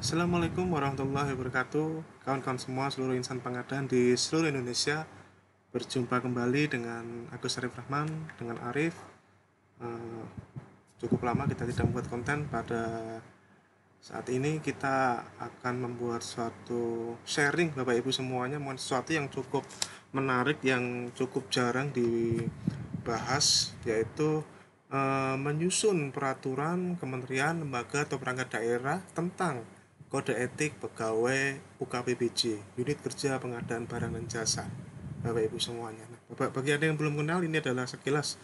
Assalamualaikum warahmatullahi wabarakatuh. Kawan-kawan semua, seluruh insan pengadaan di seluruh Indonesia, berjumpa kembali dengan Agus Arif Rahman, dengan Arif. Eh, Cukup lama kita tidak membuat konten. Pada saat ini kita akan membuat suatu sharing Bapak Ibu semuanya, sesuatu yang cukup menarik, yang cukup jarang dibahas, yaitu menyusun peraturan kementerian, lembaga atau perangkat daerah tentang kode etik pegawai UKPBJ, unit kerja pengadaan barang dan jasa. Bapak Ibu semuanya. Nah, bagi Anda yang belum kenal, ini adalah sekilas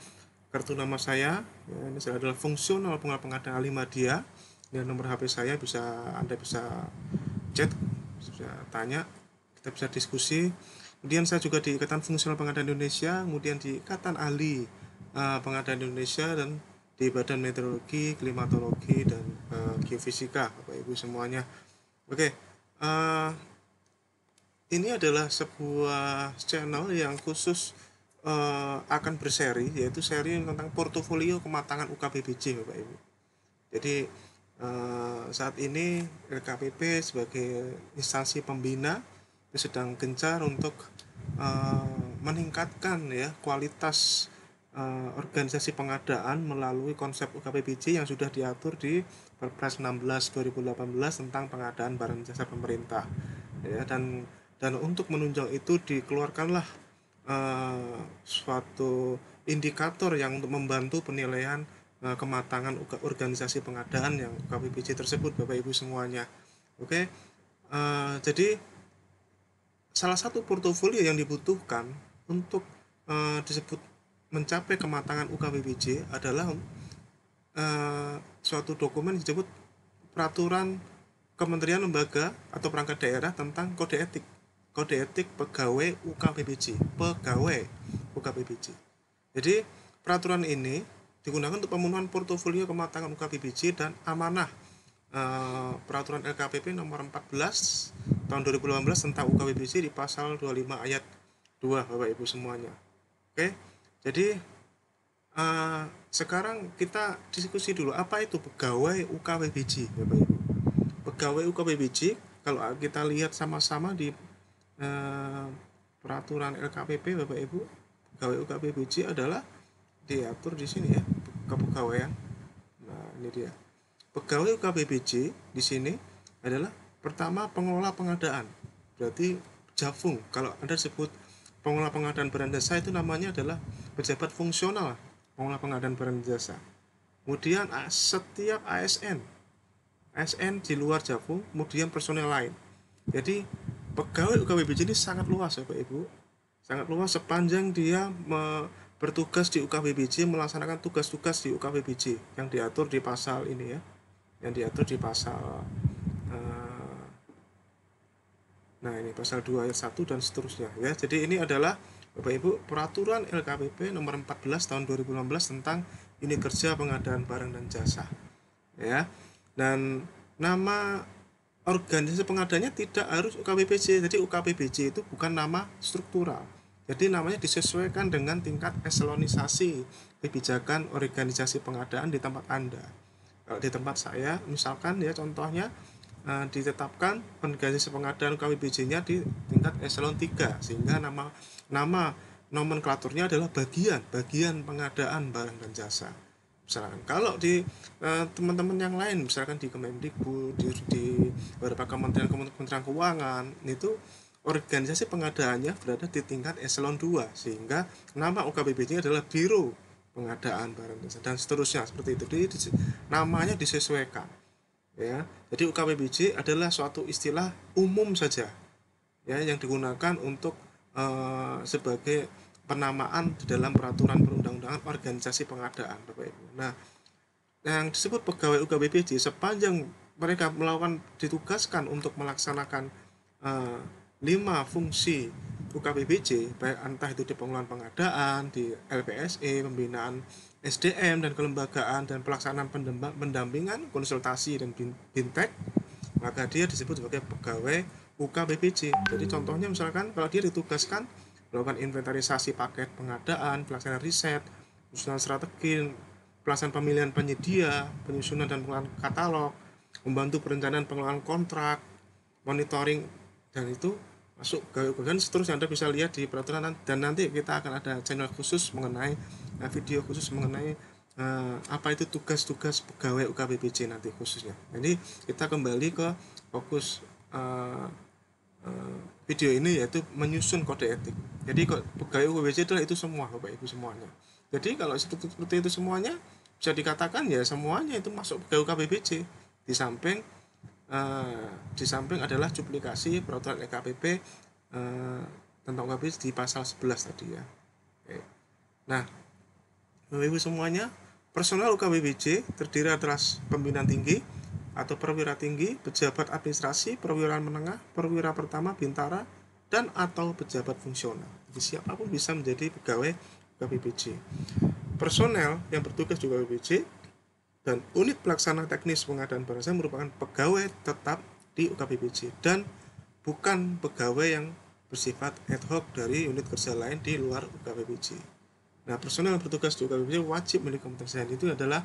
kartu nama saya. Ya, ini adalah fungsional pengadaan Ali Madia. Ini nomor HP saya, Anda bisa chat, bisa tanya, kita bisa diskusi. Kemudian saya juga di Ikatan Fungsional Pengadaan Indonesia, kemudian di Ikatan Ahli Pengadaan Indonesia, dan di Badan Meteorologi, Klimatologi, dan Geofisika, Bapak Ibu semuanya. Oke, ini adalah sebuah channel yang khusus akan berseri, yaitu seri tentang portofolio kematangan UKPBJ, Bapak Ibu. Jadi saat ini LKPP sebagai instansi pembina sedang gencar untuk meningkatkan ya kualitas organisasi pengadaan melalui konsep UKPBJ yang sudah diatur di Perpres 16 2018 tentang pengadaan barang jasa pemerintah. Ya, dan untuk menunjang itu dikeluarkanlah suatu indikator yang untuk membantu penilaian kematangan organisasi pengadaan yang UKPBJ tersebut, Bapak Ibu semuanya. Oke, jadi salah satu portofolio yang dibutuhkan untuk disebut mencapai kematangan UKPBJ adalah suatu dokumen yang disebut peraturan kementerian, lembaga atau perangkat daerah tentang kode etik pegawai UKPBJ. Jadi peraturan ini digunakan untuk pemenuhan portofolio kematangan UKPBJ dan amanah peraturan LKPP nomor 14 tahun 2018 tentang UKPBJ di pasal 25 ayat 2, Bapak Ibu semuanya. Oke, jadi sekarang kita diskusi dulu apa itu pegawai UKPBJ, Bapak Ibu. Pegawai UKPBJ, kalau kita lihat sama-sama di peraturan LKPP, Bapak Ibu, pegawai UKPBJ adalah diatur di sini ya, kepegawaian. Nah, ini dia. Pegawai UKPBJ di sini adalah pertama pengelola pengadaan. Berarti Jafung. Kalau Anda sebut pengelola pengadaan barang jasa, itu namanya adalah pejabat fungsional pengelola pengadaan barang jasa. Kemudian setiap ASN di luar Jafung, kemudian personel lain. Jadi pegawai UKPBJ ini sangat luas, Bapak Ibu, sangat luas sepanjang dia bertugas di UKPBJ, melaksanakan tugas-tugas di UKPBJ yang diatur di pasal ini ya, yang diatur di pasal nah ini pasal 2 ayat 1 dan seterusnya ya. Jadi ini adalah Bapak Ibu peraturan LKPP nomor 14 tahun 2016 tentang unit kerja pengadaan barang dan jasa ya. Dan nama organisasi pengadanya tidak harus UKPBJ. Jadi UKPBJ itu bukan nama struktural. Jadi namanya disesuaikan dengan tingkat eselonisasi kebijakan organisasi pengadaan di tempat Anda. Kalau di tempat saya, misalkan ya contohnya ditetapkan organisasi pengadaan UKPBJ-nya di tingkat eselon 3, sehingga nama nomenklaturnya adalah bagian pengadaan barang dan jasa. Misalkan kalau di teman-teman yang lain, misalkan di Kemendikbud, di beberapa kementerian keuangan, itu organisasi pengadaannya berada di tingkat eselon 2, sehingga nama UKPBJ adalah Biro Pengadaan Barang Jasa dan seterusnya seperti itu. Jadi namanya disesuaikan. Ya, jadi UKPBJ adalah suatu istilah umum saja ya yang digunakan untuk sebagai penamaan di dalam peraturan perundang-undangan organisasi pengadaan, Bapak Ibu. Nah, yang disebut pegawai UKPBJ sepanjang mereka melakukan ditugaskan untuk melaksanakan 5 fungsi UKPBJ, baik entah itu di pengelolaan pengadaan, di LPSE, pembinaan SDM dan kelembagaan, dan pelaksanaan pendampingan, konsultasi, dan bintek, maka dia disebut sebagai pegawai UKPBJ. Jadi contohnya misalkan kalau dia ditugaskan melakukan inventarisasi paket pengadaan, pelaksanaan riset, penyusunan strategi, pelaksanaan pemilihan penyedia, penyusunan dan pengelolaan katalog, membantu perencanaan pengelolaan kontrak, monitoring, dan itu masuk pegawai UKBPC. Dan seterusnya Anda bisa lihat di peraturan, dan nanti kita akan ada channel khusus mengenai video khusus mengenai apa itu tugas-tugas pegawai UKBPC nanti khususnya. Jadi kita kembali ke fokus video ini, yaitu menyusun kode etik. Jadi pegawai UKBPC itu semua Bapak Ibu semuanya. Jadi kalau seperti itu semuanya, bisa dikatakan ya semuanya itu masuk pegawai UKBPC. Di samping adalah duplikasi peraturan LKPP tentang UKBPC di pasal 11 tadi ya. Oke. Nah, Bapak Ibu semuanya, personel UKBPC terdiri atas pimpinan tinggi atau perwira tinggi, pejabat administrasi, perwira menengah, perwira pertama, bintara, dan atau pejabat fungsional. Jadi siapapun bisa menjadi pegawai UKBPC. Personel yang bertugas di UKBPC dan unit pelaksana teknis pengadaan barang jasa merupakan pegawai tetap di UKBPC dan bukan pegawai yang bersifat ad hoc dari unit kerja lain di luar UKBPC. Nah, personel yang bertugas di UKBPC wajib memiliki kompetensi. Itu adalah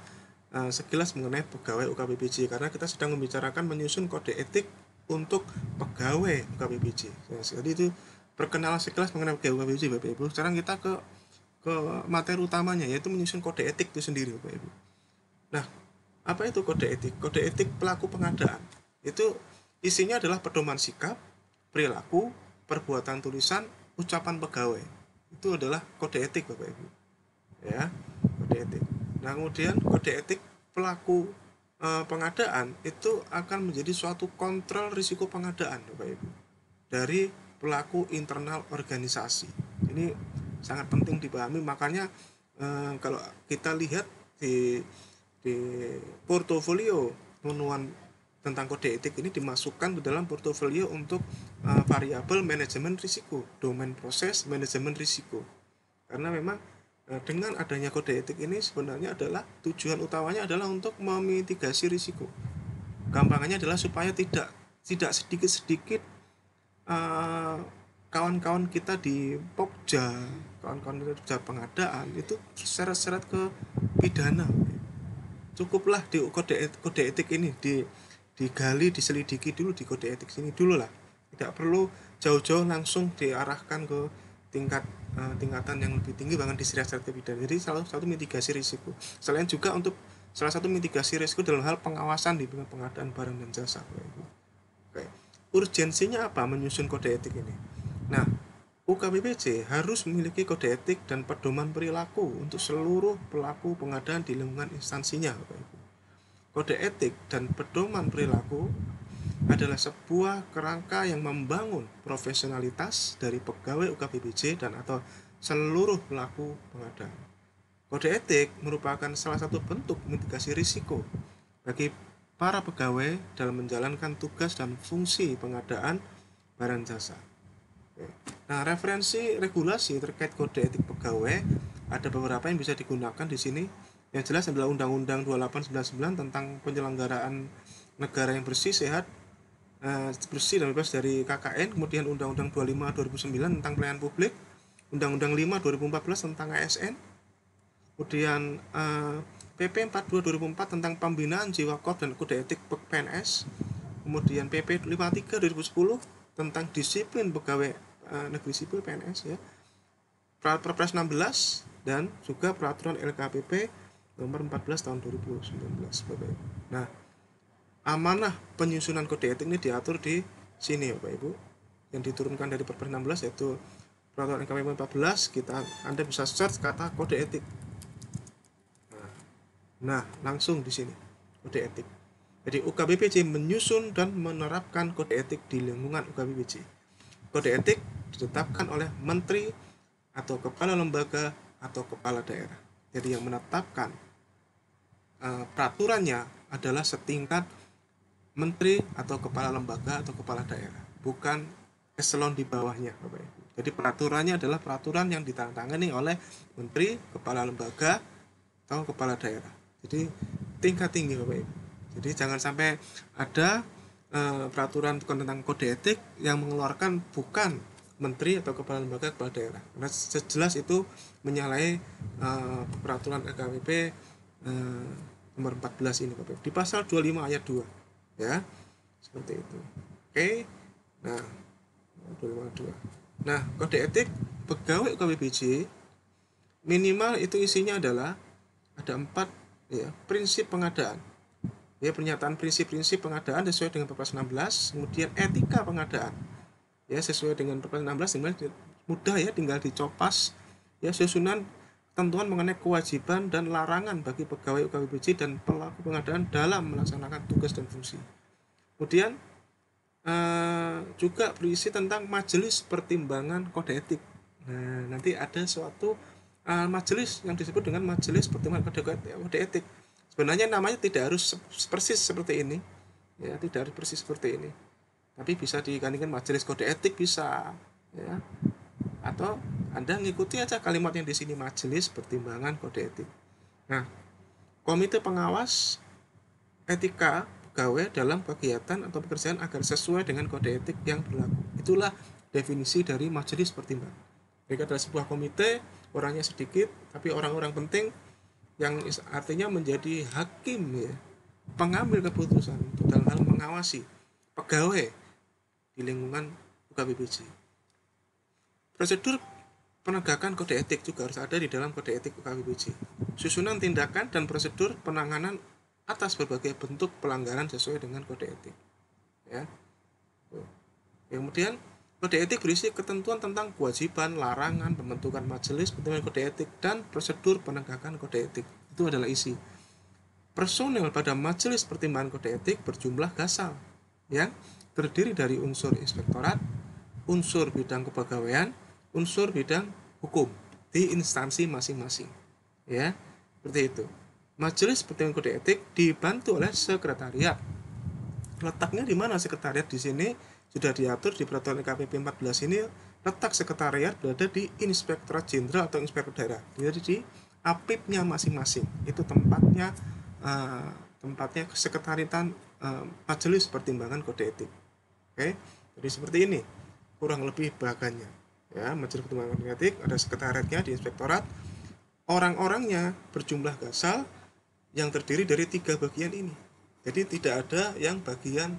sekilas mengenai pegawai UKBPC, karena kita sedang membicarakan menyusun kode etik untuk pegawai UKBPC. Jadi itu perkenalan sekilas mengenai pegawai UKBPC Bapak Ibu. Sekarang kita ke materi utamanya, yaitu menyusun kode etik itu sendiri Bapak Ibu. Nah, apa itu kode etik? Kode etik pelaku pengadaan. Itu isinya adalah pedoman sikap, perilaku, perbuatan tulisan, ucapan pegawai. Itu adalah kode etik Bapak Ibu. Ya, kode etik. Nah, kemudian kode etik pelaku pengadaan itu akan menjadi suatu kontrol risiko pengadaan Bapak Ibu dari pelaku internal organisasi. Ini sangat penting dipahami, makanya kalau kita lihat di portofolio pemenuhan tentang kode etik ini dimasukkan ke dalam portofolio untuk variabel manajemen risiko, domain proses manajemen risiko. Karena memang dengan adanya kode etik ini sebenarnya adalah tujuan utamanya adalah untuk memitigasi risiko. Gampangannya adalah supaya tidak sedikit-sedikit kawan-kawan kita di Pokja, kawan-kawan kita pengadaan itu seret-seret ke pidana. Cukuplah di kode etik ini digali, diselidiki dulu di kode etik sini dulu lah. Tidak perlu jauh-jauh langsung diarahkan ke tingkatan yang lebih tinggi, bahkan diseret-seret ke pidana. Jadi salah satu mitigasi risiko. Selain juga untuk salah satu mitigasi risiko dalam hal pengawasan di bidang pengadaan barang dan jasa. Oke. Urgensinya apa menyusun kode etik ini? Nah, UKBPC harus memiliki kode etik dan pedoman perilaku untuk seluruh pelaku pengadaan di lingkungan instansinya. Kode etik dan pedoman perilaku adalah sebuah kerangka yang membangun profesionalitas dari pegawai UKBPC dan atau seluruh pelaku pengadaan. Kode etik merupakan salah satu bentuk mitigasi risiko bagi para pegawai dalam menjalankan tugas dan fungsi pengadaan barang jasa. Nah, referensi regulasi terkait kode etik pegawai ada beberapa yang bisa digunakan di sini. Yang jelas adalah Undang-Undang 2899 tentang penyelenggaraan negara yang bersih, sehat, bersih dan bebas dari KKN, kemudian Undang-Undang 25 2009 tentang pelayanan publik, Undang-Undang 5 2014 tentang ASN, kemudian PP 42 2004 tentang pembinaan jiwa korps dan kode etik PNS, kemudian PP 53 2010 tentang disiplin pegawai negeri sipil PNS ya, Perpres 16 dan juga peraturan LKPP nomor 14 tahun 2019 Bapak Ibu. Nah, amanah penyusunan kode etik ini diatur di sini Bapak Ibu, yang diturunkan dari Perpres 16 yaitu peraturan LKPP 14. Anda bisa search kata kode etik. Nah, langsung di sini kode etik. Jadi UKBPC menyusun dan menerapkan kode etik di lingkungan UKBPC. Kode etik ditetapkan oleh menteri atau kepala lembaga atau kepala daerah. Jadi yang menetapkan peraturannya adalah setingkat menteri atau kepala lembaga atau kepala daerah, bukan eselon di bawahnya Bapak Ibu. Jadi peraturannya adalah peraturan yang ditandatangani oleh menteri, kepala lembaga atau kepala daerah. Jadi tingkat tinggi Bapak Ibu. Jadi jangan sampai ada peraturan tentang kode etik yang mengeluarkan bukan menteri atau kepala lembaga, kepala daerah. Karena sejelas itu menyalahi peraturan LKPP nomor 14 ini Bapak Ibu. Di pasal 25 ayat 2. ya, seperti itu. Oke. Nah, 252. Nah, kode etik pegawai UKBPJ minimal itu isinya adalah ada 4 ya, prinsip pengadaan. Ya, pernyataan prinsip-prinsip pengadaan sesuai dengan Perpres 16, kemudian etika pengadaan. Ya, sesuai dengan Perpres 16 mudah ya, tinggal dicopas ya susunan ketentuan mengenai kewajiban dan larangan bagi pegawai UKBPJ dan pelaku pengadaan dalam melaksanakan tugas dan fungsi. Kemudian juga berisi tentang majelis pertimbangan kode etik. Nah, nanti ada suatu majelis yang disebut dengan majelis pertimbangan kode etik. Sebenarnya namanya tidak harus persis seperti ini, ya, tidak harus persis seperti ini. Tapi bisa digantikan majelis kode etik bisa, ya. Atau Anda ngikuti aja kalimat yang di sini, majelis pertimbangan kode etik. Nah, komite pengawas etika pegawai dalam kegiatan atau pekerjaan agar sesuai dengan kode etik yang berlaku. Itulah definisi dari majelis pertimbangan. Mereka adalah sebuah komite, orangnya sedikit, tapi orang-orang penting yang artinya menjadi hakim ya, pengambil keputusan dalam hal mengawasi pegawai di lingkungan UKBPJ. Prosedur penegakan kode etik juga harus ada di dalam kode etik UKBPJ. Susunan tindakan dan prosedur penanganan atas berbagai bentuk pelanggaran sesuai dengan kode etik. Ya. Kemudian kode etik berisi ketentuan tentang kewajiban, larangan, pembentukan majelis pertimbangan kode etik dan prosedur penegakan kode etik. Itu adalah isi. Personel pada majelis pertimbangan kode etik berjumlah gasal yang terdiri dari unsur inspektorat, unsur bidang kepegawaian, unsur bidang hukum di instansi masing-masing. Ya, seperti itu. Majelis pertimbangan kode etik dibantu oleh sekretariat. Letaknya di mana sekretariat di sini sudah diatur di peraturan LKPP 14 ini. Letak sekretariat berada di Inspektorat Jenderal atau Inspektor Daerah. Jadi di APIP-nya masing-masing. Itu tempatnya sekretariatan Majelis Pertimbangan Kode Etik. Oke, jadi seperti ini kurang lebih bahannya. Ya, Majelis Pertimbangan Kode Etik ada sekretariatnya di Inspektorat. Orang-orangnya berjumlah gasal yang terdiri dari 3 bagian ini. Jadi tidak ada yang bagian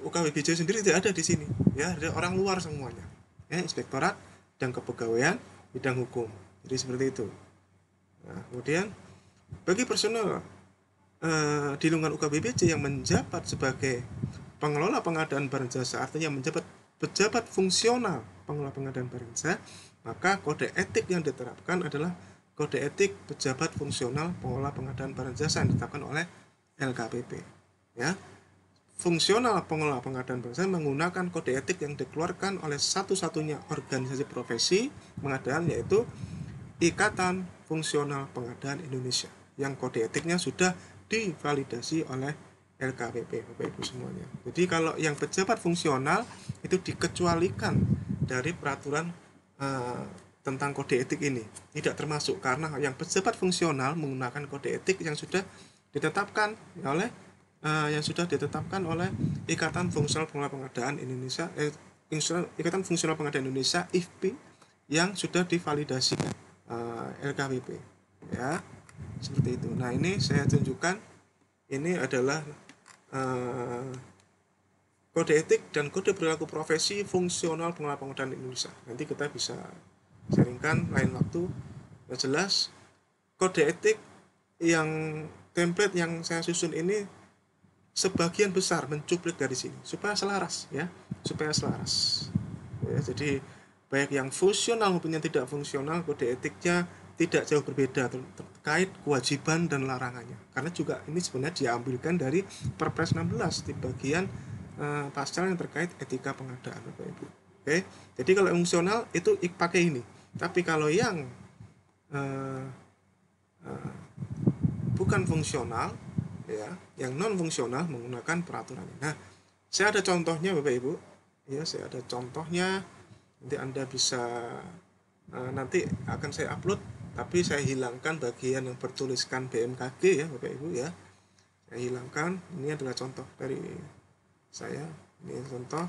UKBPJ sendiri tidak ada di sini. Ya, ada orang luar semuanya. Ya, inspektorat dan kepegawaian bidang hukum. Jadi seperti itu. Nah, kemudian bagi personel di lingkungan UKBPJ yang menjabat sebagai pengelola pengadaan barang jasa, artinya menjabat pejabat fungsional pengelola pengadaan barang jasa, maka kode etik yang diterapkan adalah kode etik pejabat fungsional pengelola pengadaan barang jasa yang ditetapkan oleh LKPP. Ya, fungsional pengelola pengadaan barang jasa menggunakan kode etik yang dikeluarkan oleh satu-satunya organisasi profesi pengadaan, yaitu Ikatan Fungsional Pengadaan Indonesia, yang kode etiknya sudah divalidasi oleh LKPP, Bapak Ibu semuanya. Jadi kalau yang pejabat fungsional itu dikecualikan dari peraturan tentang kode etik ini, tidak termasuk, karena yang pejabat fungsional menggunakan kode etik yang sudah ditetapkan oleh Ikatan Fungsional Pengelola Pengadaan Indonesia, Ikatan Fungsional Pengadaan Indonesia (IFPI) yang sudah divalidasi LKPP. Ya, seperti itu. Nah, ini saya tunjukkan, ini adalah kode etik dan kode perilaku profesi fungsional pengelola pengadaan Indonesia. Nanti kita bisa sharingkan lain waktu. Yang jelas kode etik yang template yang saya susun ini sebagian besar mencuplik dari sini supaya selaras ya, supaya selaras. Ya, jadi baik yang fungsional maupun yang tidak fungsional, kode etiknya tidak jauh berbeda terkait kewajiban dan larangannya. Karena juga ini sebenarnya diambilkan dari Perpres 16 di bagian pasal yang terkait etika pengadaan, Bapak Ibu. Oke, jadi kalau fungsional itu pakai ini. Tapi kalau yang bukan fungsional, ya, yang non fungsional menggunakan peraturan. Nah, saya ada contohnya, Bapak Ibu. Ya, saya ada contohnya. Nanti Anda bisa nanti akan saya upload, tapi saya hilangkan bagian yang bertuliskan BMKG ya, Bapak Ibu ya. Saya hilangkan. Ini adalah contoh dari saya. Ini contoh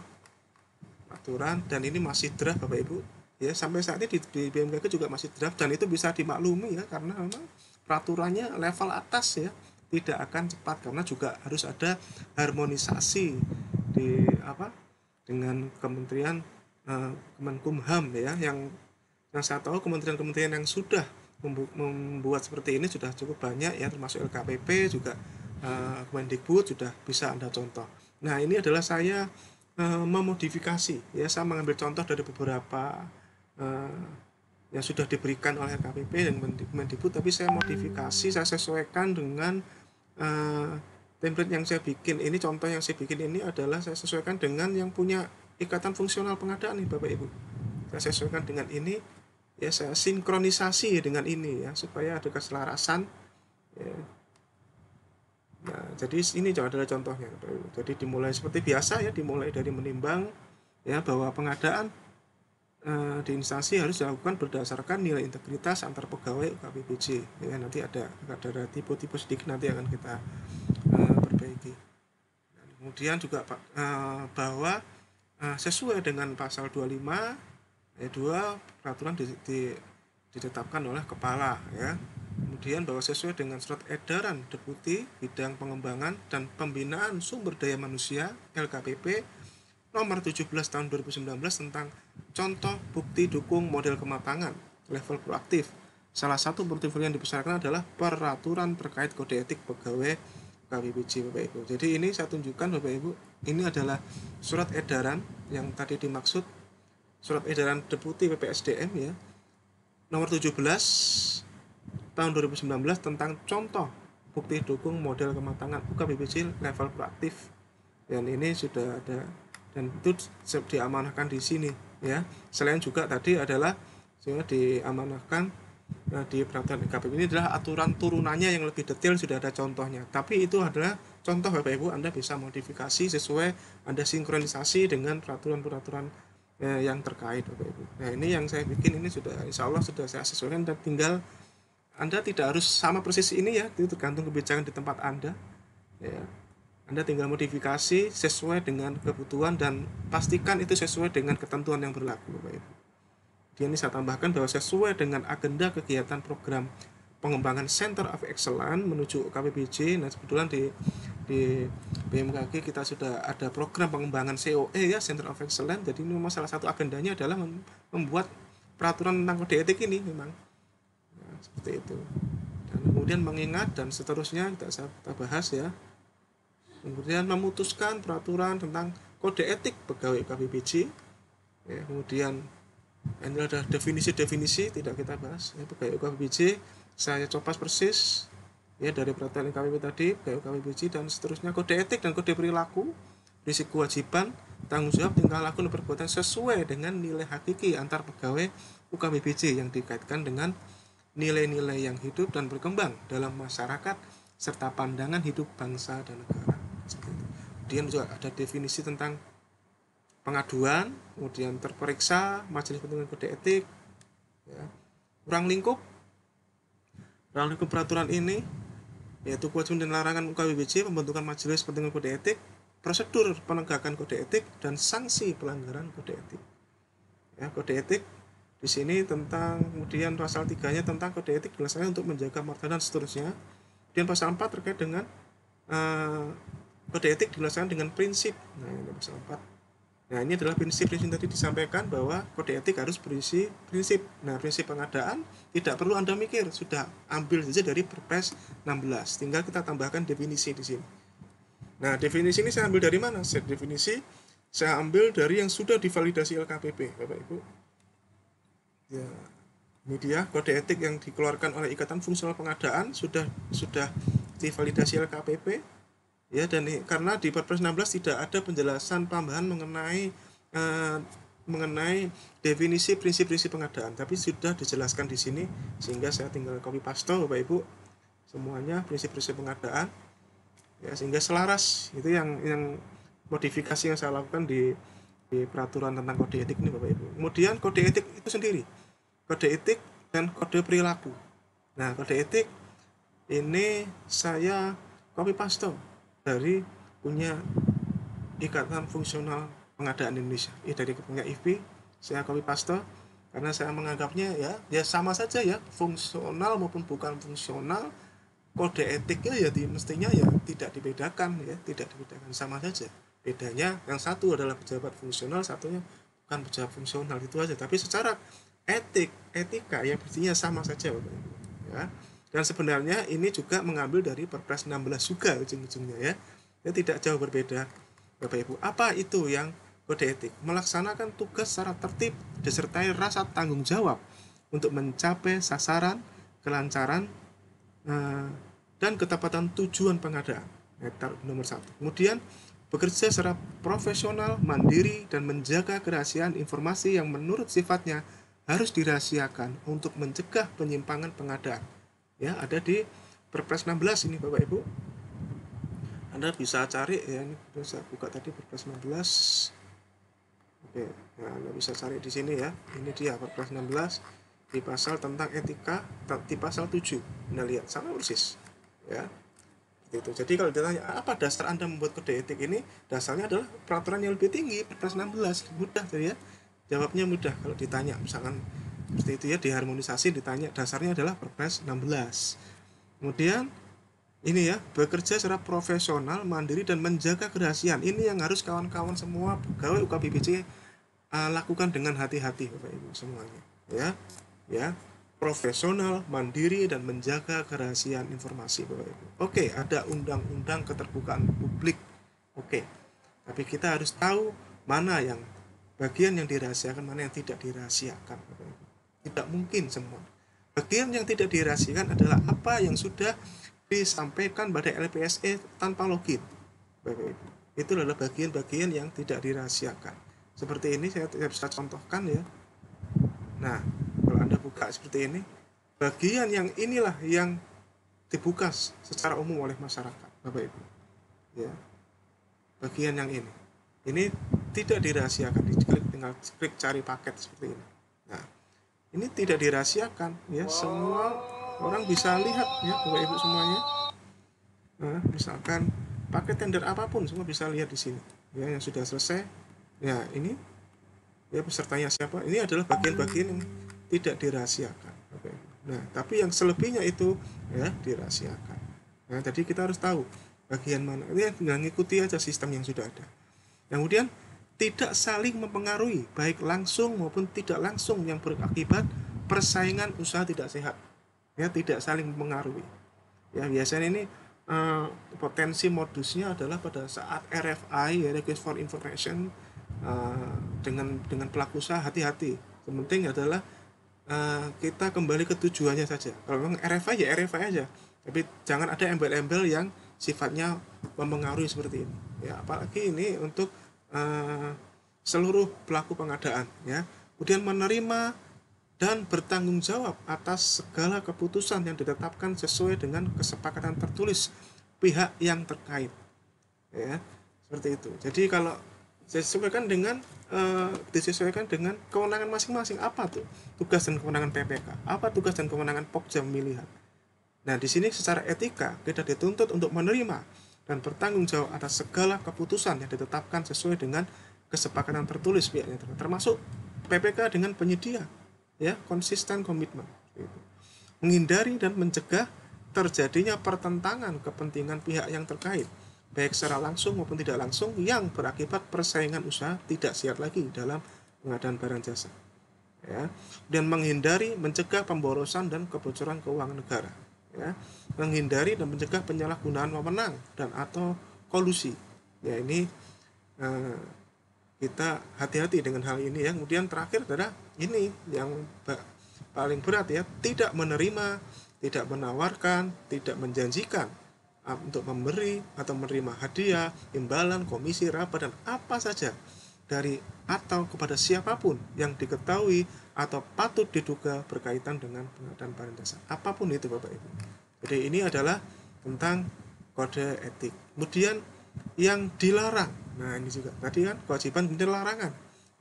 aturan, dan ini masih draft, Bapak Ibu. Ya, sampai saat ini di BMKG juga masih draft, dan itu bisa dimaklumi ya, karena memang peraturannya level atas ya, tidak akan cepat, karena juga harus ada harmonisasi di dengan Kementerian Kemenkumham ya, yang saya tahu kementerian-kementerian yang sudah membuat seperti ini sudah cukup banyak ya, termasuk LKPP juga, Kemendikbud sudah bisa Anda contoh. Nah, ini adalah saya memodifikasi ya, saya mengambil contoh dari beberapa yang sudah diberikan oleh LKPP dan Kemendikbud, tapi saya modifikasi, saya sesuaikan dengan template yang saya bikin. Ini contoh yang saya bikin ini adalah saya sesuaikan dengan yang punya ikatan fungsional pengadaan nih Bapak Ibu. Saya sesuaikan dengan ini ya, saya sinkronisasi dengan ini ya, supaya ada keselarasan ya. Nah, jadi ini adalah contohnya. Jadi dimulai seperti biasa ya, dimulai dari menimbang ya, bahwa pengadaan di instansi harus dilakukan berdasarkan nilai integritas antar pegawai UKPBJ ya. Nanti ada tipe-tipe sedikit nanti akan kita perbaiki. Dan kemudian juga bahwa sesuai dengan pasal 25 ayat 2 peraturan ditetapkan oleh kepala ya. Kemudian bahwa sesuai dengan surat edaran Deputi Bidang Pengembangan dan Pembinaan Sumber Daya Manusia LKPP nomor 17 tahun 2019 tentang contoh bukti dukung model kematangan level proaktif. Salah satu portofolio yang dipersyaratkan adalah peraturan terkait kode etik pegawai KPBJ Bapak Ibu. Jadi ini saya tunjukkan Bapak Ibu, ini adalah surat edaran yang tadi dimaksud, surat edaran Deputi PPSDM ya, nomor 17 tahun 2019 tentang contoh bukti dukung model kematangan UKPBJ level proaktif. Dan ini sudah ada, dan itu diamanahkan di sini ya. Selain juga tadi adalah sudah diamanahkan di peraturan LKPP, ini adalah aturan turunannya yang lebih detail, sudah ada contohnya. Tapi itu adalah contoh Bapak Ibu, Anda bisa modifikasi sesuai, Anda sinkronisasi dengan peraturan-peraturan yang terkait Bapak Ibu. Nah, ini yang saya bikin ini sudah insya Allah sudah saya sesuaikan, dan tinggal Anda tidak harus sama persis ini ya, itu tergantung kebijakan di tempat Anda ya. Anda tinggal modifikasi sesuai dengan kebutuhan dan pastikan itu sesuai dengan ketentuan yang berlaku Bapak Ibu. Kemudian ini saya tambahkan bahwa sesuai dengan agenda kegiatan program pengembangan Center of Excellence menuju KPBJ. Nah, kebetulan di BMKG kita sudah ada program pengembangan COE ya, Center of Excellence. Jadi ini memang salah satu agendanya adalah membuat peraturan tentang kode etik ini memang. Nah, seperti itu. Dan kemudian mengingat dan seterusnya kita bahas ya. Kemudian memutuskan peraturan tentang kode etik pegawai KPBJ ya. Kemudian ini ada definisi-definisi tidak kita bahas ya, pegawai KPBJ saya copas persis ya dari peraturan KPB tadi, pegawai KPBJ dan seterusnya, kode etik dan kode perilaku, risiko kewajiban, tanggung jawab, tingkah laku dan perbuatan sesuai dengan nilai hakiki antar pegawai UKPBJ yang dikaitkan dengan nilai-nilai yang hidup dan berkembang dalam masyarakat serta pandangan hidup bangsa dan negara. Kemudian juga ada definisi tentang pengaduan, kemudian terperiksa, majelis pertimbangan kode etik ya. Ruang lingkup peraturan ini yaitu kewajiban dan larangan UKPBJ, pembentukan majelis pertimbangan kode etik, prosedur penegakan kode etik, dan sanksi pelanggaran kode etik ya. Kode etik di sini tentang, kemudian pasal 3-nya tentang kode etik dilaksanakan untuk menjaga martabat dan seterusnya. Kemudian pasal 4 terkait dengan kode etik dilaksanakan dengan prinsip. Nah, ini pasal 4. Nah, ini adalah prinsip-prinsip tadi disampaikan bahwa kode etik harus berisi prinsip. Nah, prinsip pengadaan tidak perlu Anda mikir, sudah ambil saja dari Perpres 16. Tinggal kita tambahkan definisi di sini. Nah, definisi ini saya ambil dari mana? Definisi saya ambil dari yang sudah divalidasi LKPP, Bapak Ibu. Ya, ini dia kode etik yang dikeluarkan oleh Ikatan Fungsional Pengadaan sudah divalidasi LKPP. Ya, dan karena di Perpres 16 tidak ada penjelasan tambahan mengenai definisi prinsip-prinsip pengadaan, tapi sudah dijelaskan di sini, sehingga saya tinggal copy paste Bapak Ibu semuanya prinsip-prinsip pengadaan ya, sehingga selaras. Itu yang modifikasi yang saya lakukan di peraturan tentang kode etik ini Bapak Ibu. Kemudian kode etik itu sendiri, kode etik dan kode perilaku. Nah, kode etik ini saya copy paste dari punya Ikatan Fungsional Pengadaan Indonesia, dari punya IFPI, saya copy paste karena saya menganggapnya ya sama saja ya, fungsional maupun bukan fungsional kode etiknya ya mestinya ya tidak dibedakan, ya tidak dibedakan, sama saja. Bedanya yang satu adalah pejabat fungsional, satunya bukan pejabat fungsional, itu aja. Tapi secara etika ya pastinya sama saja Bapak Ibu, ya. Dan sebenarnya ini juga mengambil dari Perpres 16 juga ujung-ujungnya, ya. Ya tidak jauh berbeda Bapak Ibu. Apa itu yang kode etik? Melaksanakan tugas secara tertib disertai rasa tanggung jawab untuk mencapai sasaran, kelancaran, dan ketepatan tujuan pengadaan. Nomor satu. Kemudian bekerja secara profesional, mandiri, dan menjaga kerahasiaan informasi yang menurut sifatnya harus dirahasiakan untuk mencegah penyimpangan pengadaan. Ya, ada di Perpres 16 ini Bapak Ibu. Anda bisa cari, ya, ini bisa buka tadi Perpres 16. Oke, nah Anda bisa cari di sini, ya. Ini dia Perpres 16 di pasal tentang etika, di pasal 7. Anda lihat sama persis, ya. Itu. Jadi kalau ditanya apa dasar Anda membuat kode etik ini, dasarnya adalah peraturan yang lebih tinggi, Perpres 16. Mudah ya. Jawabnya mudah kalau ditanya misalkan seperti itu, ya, diharmonisasi, ditanya dasarnya adalah Perpres 16. Kemudian ini, ya, bekerja secara profesional, mandiri, dan menjaga kerahasiaan. Ini yang harus kawan-kawan semua pegawai UKBPC lakukan dengan hati-hati Bapak Ibu semuanya, ya, profesional, mandiri, dan menjaga kerahasiaan informasi Bapak Ibu. Oke, ada undang-undang keterbukaan publik. Oke. Tapi kita harus tahu mana yang bagian yang dirahasiakan, mana yang tidak dirahasiakan Bapak Ibu. Tidak mungkin semua. Bagian yang tidak dirahasiakan adalah apa yang sudah disampaikan pada LPSE tanpa login Bapak Ibu. Itu adalah bagian-bagian yang tidak dirahasiakan. Seperti ini saya bisa contohkan, ya. Nah, kalau Anda buka seperti ini, bagian yang inilah yang dibuka secara umum oleh masyarakat Bapak Ibu, ya. Bagian yang ini tidak dirahasiakan, tinggal klik cari paket seperti ini. Nah, ini tidak dirahasiakan, ya, semua orang bisa lihat, ya, Bapak Ibu semuanya. Nah, misalkan paket tender apapun semua bisa lihat di sini, ya, yang sudah selesai. Ya, ini, ya, pesertanya siapa. Ini adalah bagian-bagian yang tidak dirahasiakan, Bapak Ibu. Nah, tapi yang selebihnya itu, ya, dirahasiakan. Nah, jadi kita harus tahu bagian mana. Ini tinggal ngikuti aja sistem yang sudah ada. Kemudian tidak saling mempengaruhi, baik langsung maupun tidak langsung, yang berakibat persaingan usaha tidak sehat. Ya, tidak saling mempengaruhi. Ya, biasanya ini potensi modusnya adalah pada saat RFI, ya, Request for Information, dengan pelaku usaha hati-hati. Yang penting adalah kita kembali ke tujuannya saja. Kalau memang RFI ya RFI aja, tapi jangan ada embel-embel yang sifatnya mempengaruhi seperti ini. Ya, apalagi ini untuk seluruh pelaku pengadaan, ya. Kemudian menerima dan bertanggung jawab atas segala keputusan yang ditetapkan sesuai dengan kesepakatan tertulis pihak yang terkait, ya, seperti itu. Jadi kalau disesuaikan dengan kewenangan masing-masing. Apa tuh tugas dan kewenangan PPK, apa tugas dan kewenangan Pokja pemilihan. Nah, di sini secara etika kita dituntut untuk menerima dan bertanggung jawab atas segala keputusan yang ditetapkan sesuai dengan kesepakatan tertulis pihaknya, termasuk PPK dengan penyedia, ya, konsisten komitmen. Menghindari dan mencegah terjadinya pertentangan kepentingan pihak yang terkait, baik secara langsung maupun tidak langsung, yang berakibat persaingan usaha tidak sehat lagi dalam pengadaan barang jasa, ya. Dan menghindari, mencegah pemborosan dan kebocoran keuangan negara, ya. Menghindari dan mencegah penyalahgunaan wewenang dan atau kolusi. Ya, ini kita hati-hati dengan hal ini, ya. Kemudian terakhir adalah ini yang paling berat, ya, tidak menerima, tidak menawarkan, tidak menjanjikan untuk memberi atau menerima hadiah, imbalan, komisi, raba, dan apa saja dari atau kepada siapapun yang diketahui atau patut diduga berkaitan dengan pengadaan barang jasa. Apapun itu Bapak Ibu. Jadi ini adalah tentang kode etik. Kemudian yang dilarang. Nah, ini juga tadi kan kewajiban dan larangan.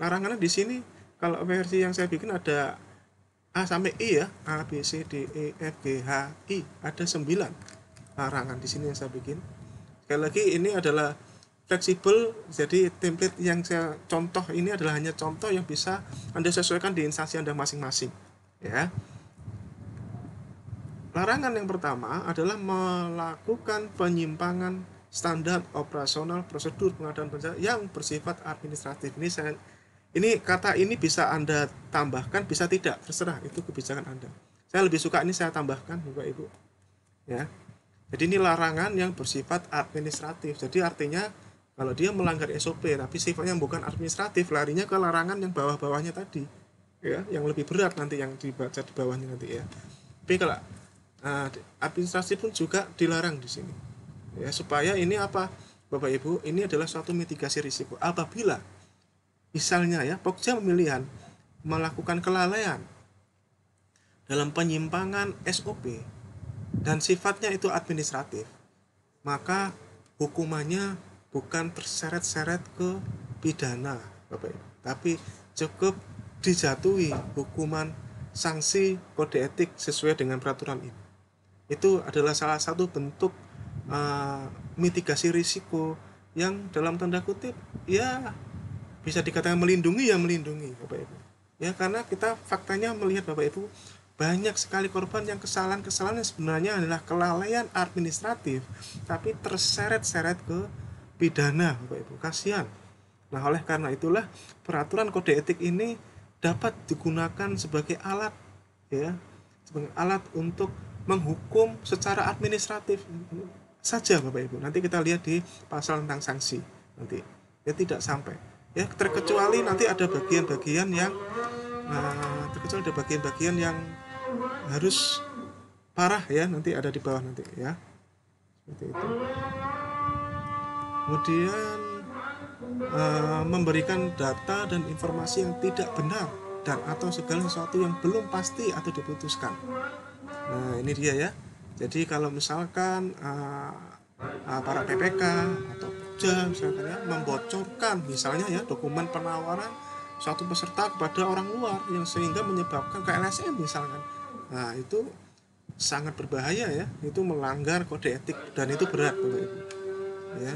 Larangannya di sini kalau versi yang saya bikin ada A sampai I, ya. A, B, C, D, E, F, G, H, I. Ada 9 larangan di sini yang saya bikin. Sekali lagi ini adalah fleksibel, jadi template yang saya contoh ini adalah hanya contoh yang bisa Anda sesuaikan di instansi Anda masing-masing, ya. larangan yang pertama adalah melakukan penyimpangan standar operasional prosedur pengadaan penjasa yang bersifat administratif. Ini kata ini bisa Anda tambahkan, bisa tidak, terserah, itu kebijakan Anda. Saya lebih suka ini saya tambahkan, Bapak Ibu. Ya. Jadi ini larangan yang bersifat administratif. Jadi artinya kalau dia melanggar SOP tapi sifatnya bukan administratif, larinya ke larangan yang bawah-bawahnya tadi. Ya, yang lebih berat nanti yang dibaca di bawahnya nanti ya. Tapi kalau administrasi pun juga dilarang di sini. Ya, supaya ini apa? Bapak Ibu, ini adalah suatu mitigasi risiko. Apabila misalnya ya, Pokja pemilihan melakukan kelalaian dalam penyimpangan SOP dan sifatnya itu administratif, maka hukumannya bukan terseret-seret ke pidana, Bapak Ibu, tapi cukup dijatuhi hukuman sanksi kode etik sesuai dengan peraturan ini. Itu adalah salah satu bentuk mitigasi risiko yang dalam tanda kutip ya bisa dikatakan melindungi, ya melindungi, Bapak Ibu. Ya, karena kita faktanya melihat, Bapak Ibu, banyak sekali korban yang kesalahan-kesalahan yang sebenarnya adalah kelalaian administratif tapi terseret-seret ke pidana, Bapak Ibu. Kasihan. Nah, oleh karena itulah peraturan kode etik ini dapat digunakan sebagai alat, ya, sebagai alat untuk menghukum secara administratif saja, Bapak Ibu. Nanti kita lihat di pasal tentang sanksi nanti. Ya, tidak sampai. Ya, terkecuali nanti ada bagian-bagian yang harus parah, ya, nanti ada di bawah nanti, ya, seperti itu. Kemudian memberikan data dan informasi yang tidak benar dan atau segala sesuatu yang belum pasti atau diputuskan. Nah, ini dia ya. Jadi kalau misalkan para PPK atau Pokja misalkan ya membocorkan misalnya ya dokumen penawaran suatu peserta kepada orang luar yang sehingga menyebabkan ke LSM misalkan, nah itu sangat berbahaya ya, itu melanggar kode etik dan itu berat, Bapak Ibu. Ya,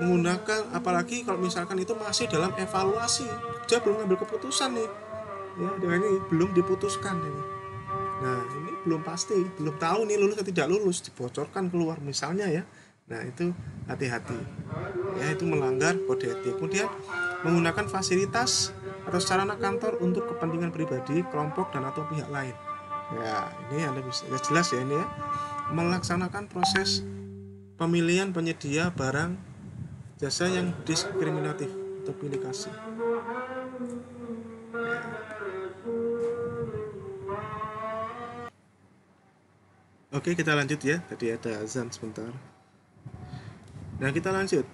menggunakan apalagi kalau misalkan itu masih dalam evaluasi, dia belum ngambil keputusan nih, ya, dengan ini belum diputuskan ini. Nah, ini belum pasti, belum tahu nih lulus atau tidak lulus, dibocorkan keluar misalnya ya. Nah, itu hati-hati. Ya, itu melanggar kode etik. Kemudian menggunakan fasilitas atau sarana kantor untuk kepentingan pribadi, kelompok dan atau pihak lain. Ya, ini Anda bisa ya, jelas ya ini ya. Melaksanakan proses pemilihan penyedia barang jasa yang diskriminatif atau pilih kasih. Ya. Oke, kita lanjut ya. Tadi ada azan sebentar. Nah, kita lanjut.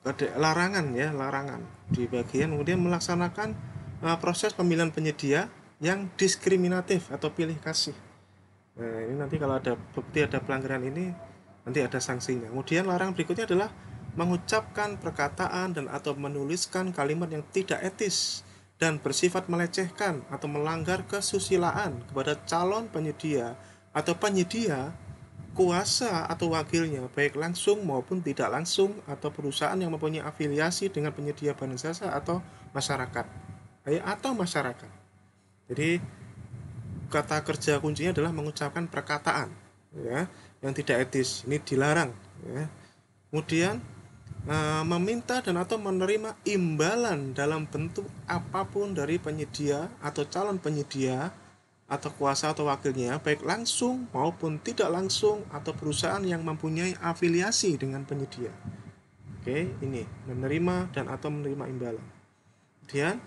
Kode larangan ya, larangan. Di bagian kemudian melaksanakan proses pemilihan penyedia yang diskriminatif atau pilih kasih. Nah, ini nanti kalau ada bukti ada pelanggaran ini nanti ada sanksinya. Kemudian larangan berikutnya adalah mengucapkan perkataan dan atau menuliskan kalimat yang tidak etis dan bersifat melecehkan atau melanggar kesusilaan kepada calon penyedia atau penyedia, kuasa atau wakilnya, baik langsung maupun tidak langsung, atau perusahaan yang mempunyai afiliasi dengan penyedia barang jasa atau masyarakat. Atau masyarakat. Jadi kata kerja kuncinya adalah mengucapkan perkataan ya yang tidak etis. Ini dilarang ya. Kemudian meminta dan atau menerima imbalan dalam bentuk apapun dari penyedia atau calon penyedia atau kuasa atau wakilnya, baik langsung maupun tidak langsung, atau perusahaan yang mempunyai afiliasi dengan penyedia. Oke, ini menerima dan atau menerima imbalan. Kemudian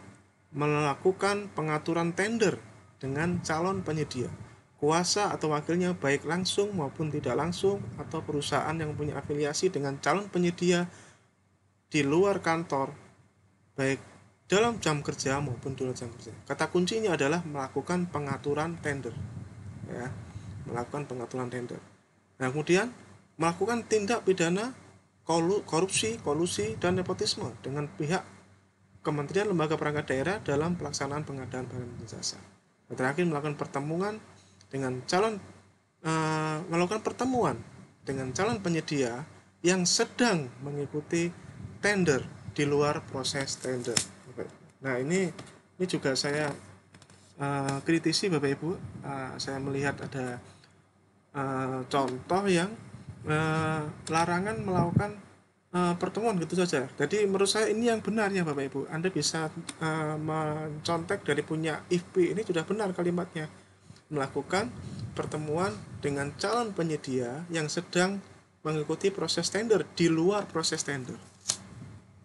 melakukan pengaturan tender dengan calon penyedia, kuasa atau wakilnya baik langsung maupun tidak langsung, atau perusahaan yang mempunyai afiliasi dengan calon penyedia di luar kantor, baik dalam jam kerja maupun di luar jam kerja. Kata kuncinya adalah melakukan pengaturan tender. Ya, melakukan pengaturan tender. Nah, kemudian melakukan tindak pidana korupsi, kolusi, dan nepotisme dengan pihak kementerian, lembaga perangkat daerah dalam pelaksanaan pengadaan barang dan jasa. Dan terakhir melakukan pertemuan dengan calon penyedia yang sedang mengikuti tender di luar proses tender. Nah, ini juga saya kritisi, Bapak Ibu. Saya melihat ada contoh yang larangan melakukan pertemuan gitu saja. Jadi menurut saya ini yang benar ya Bapak Ibu. Anda bisa mencontek dari punya IFP ini sudah benar kalimatnya. Melakukan pertemuan dengan calon penyedia yang sedang mengikuti proses tender di luar proses tender.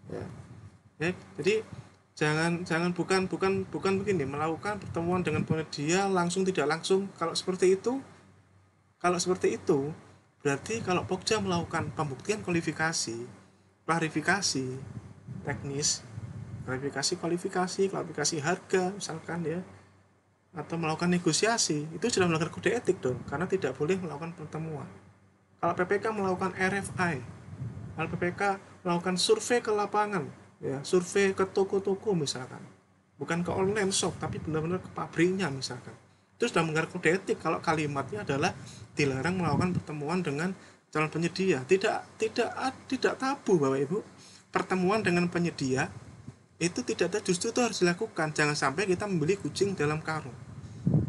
Ya. Ya, jadi bukan begini melakukan pertemuan dengan penyedia langsung tidak langsung. Kalau seperti itu berarti kalau Pokja melakukan pembuktian klarifikasi teknis, klarifikasi harga misalkan ya, atau melakukan negosiasi, itu sudah melanggar kode etik dong, karena tidak boleh melakukan pertemuan. Kalau PPK melakukan RFI, kalau PPK melakukan survei ke lapangan, ya survei ke toko-toko misalkan, bukan ke online shop tapi benar-benar ke pabriknya misalkan, itu sudah melanggar kode etik kalau kalimatnya adalah dilarang melakukan pertemuan dengan calon penyedia. Tidak tabu Bapak Ibu, pertemuan dengan penyedia itu tidak ada, justru itu harus dilakukan. Jangan sampai kita membeli kucing dalam karung,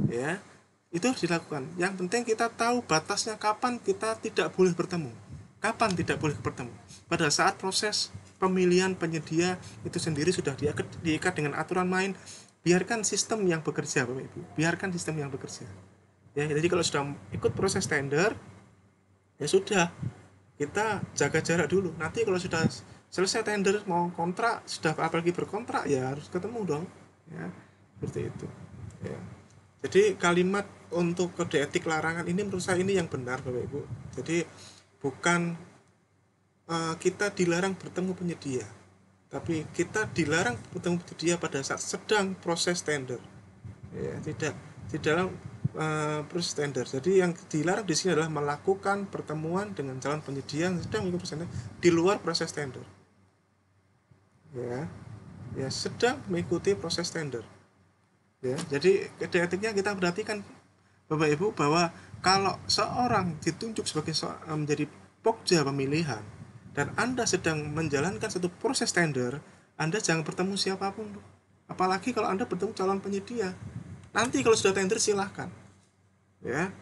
ya itu harus dilakukan. Yang penting kita tahu batasnya kapan kita tidak boleh bertemu, kapan tidak boleh bertemu. Pada saat proses pemilihan penyedia itu sendiri sudah diikat dengan aturan main. Biarkan sistem yang bekerja Bapak Ibu, biarkan sistem yang bekerja ya. Jadi kalau sudah ikut proses tender, ya sudah, kita jaga jarak dulu. Nanti kalau sudah selesai tender mau kontrak, sudah apalagi berkontrak, ya harus ketemu dong ya, seperti itu ya. Jadi kalimat untuk kode etik larangan ini menurut saya ini yang benar Bapak Ibu. Jadi bukan kita dilarang bertemu penyedia, tapi kita dilarang bertemu penyedia pada saat sedang proses tender ya, tidak di dalam proses tender. Jadi yang dilarang di sini adalah melakukan pertemuan dengan calon penyedia yang sedang mengikuti proses tender di luar proses tender ya, ya sedang mengikuti proses tender ya. Jadi kode etiknya kita perhatikan Bapak Ibu, bahwa kalau seorang ditunjuk sebagai menjadi pokja pemilihan dan Anda sedang menjalankan satu proses tender, Anda jangan bertemu siapapun, apalagi kalau Anda bertemu calon penyedia. Nanti kalau sudah tender silahkan ya,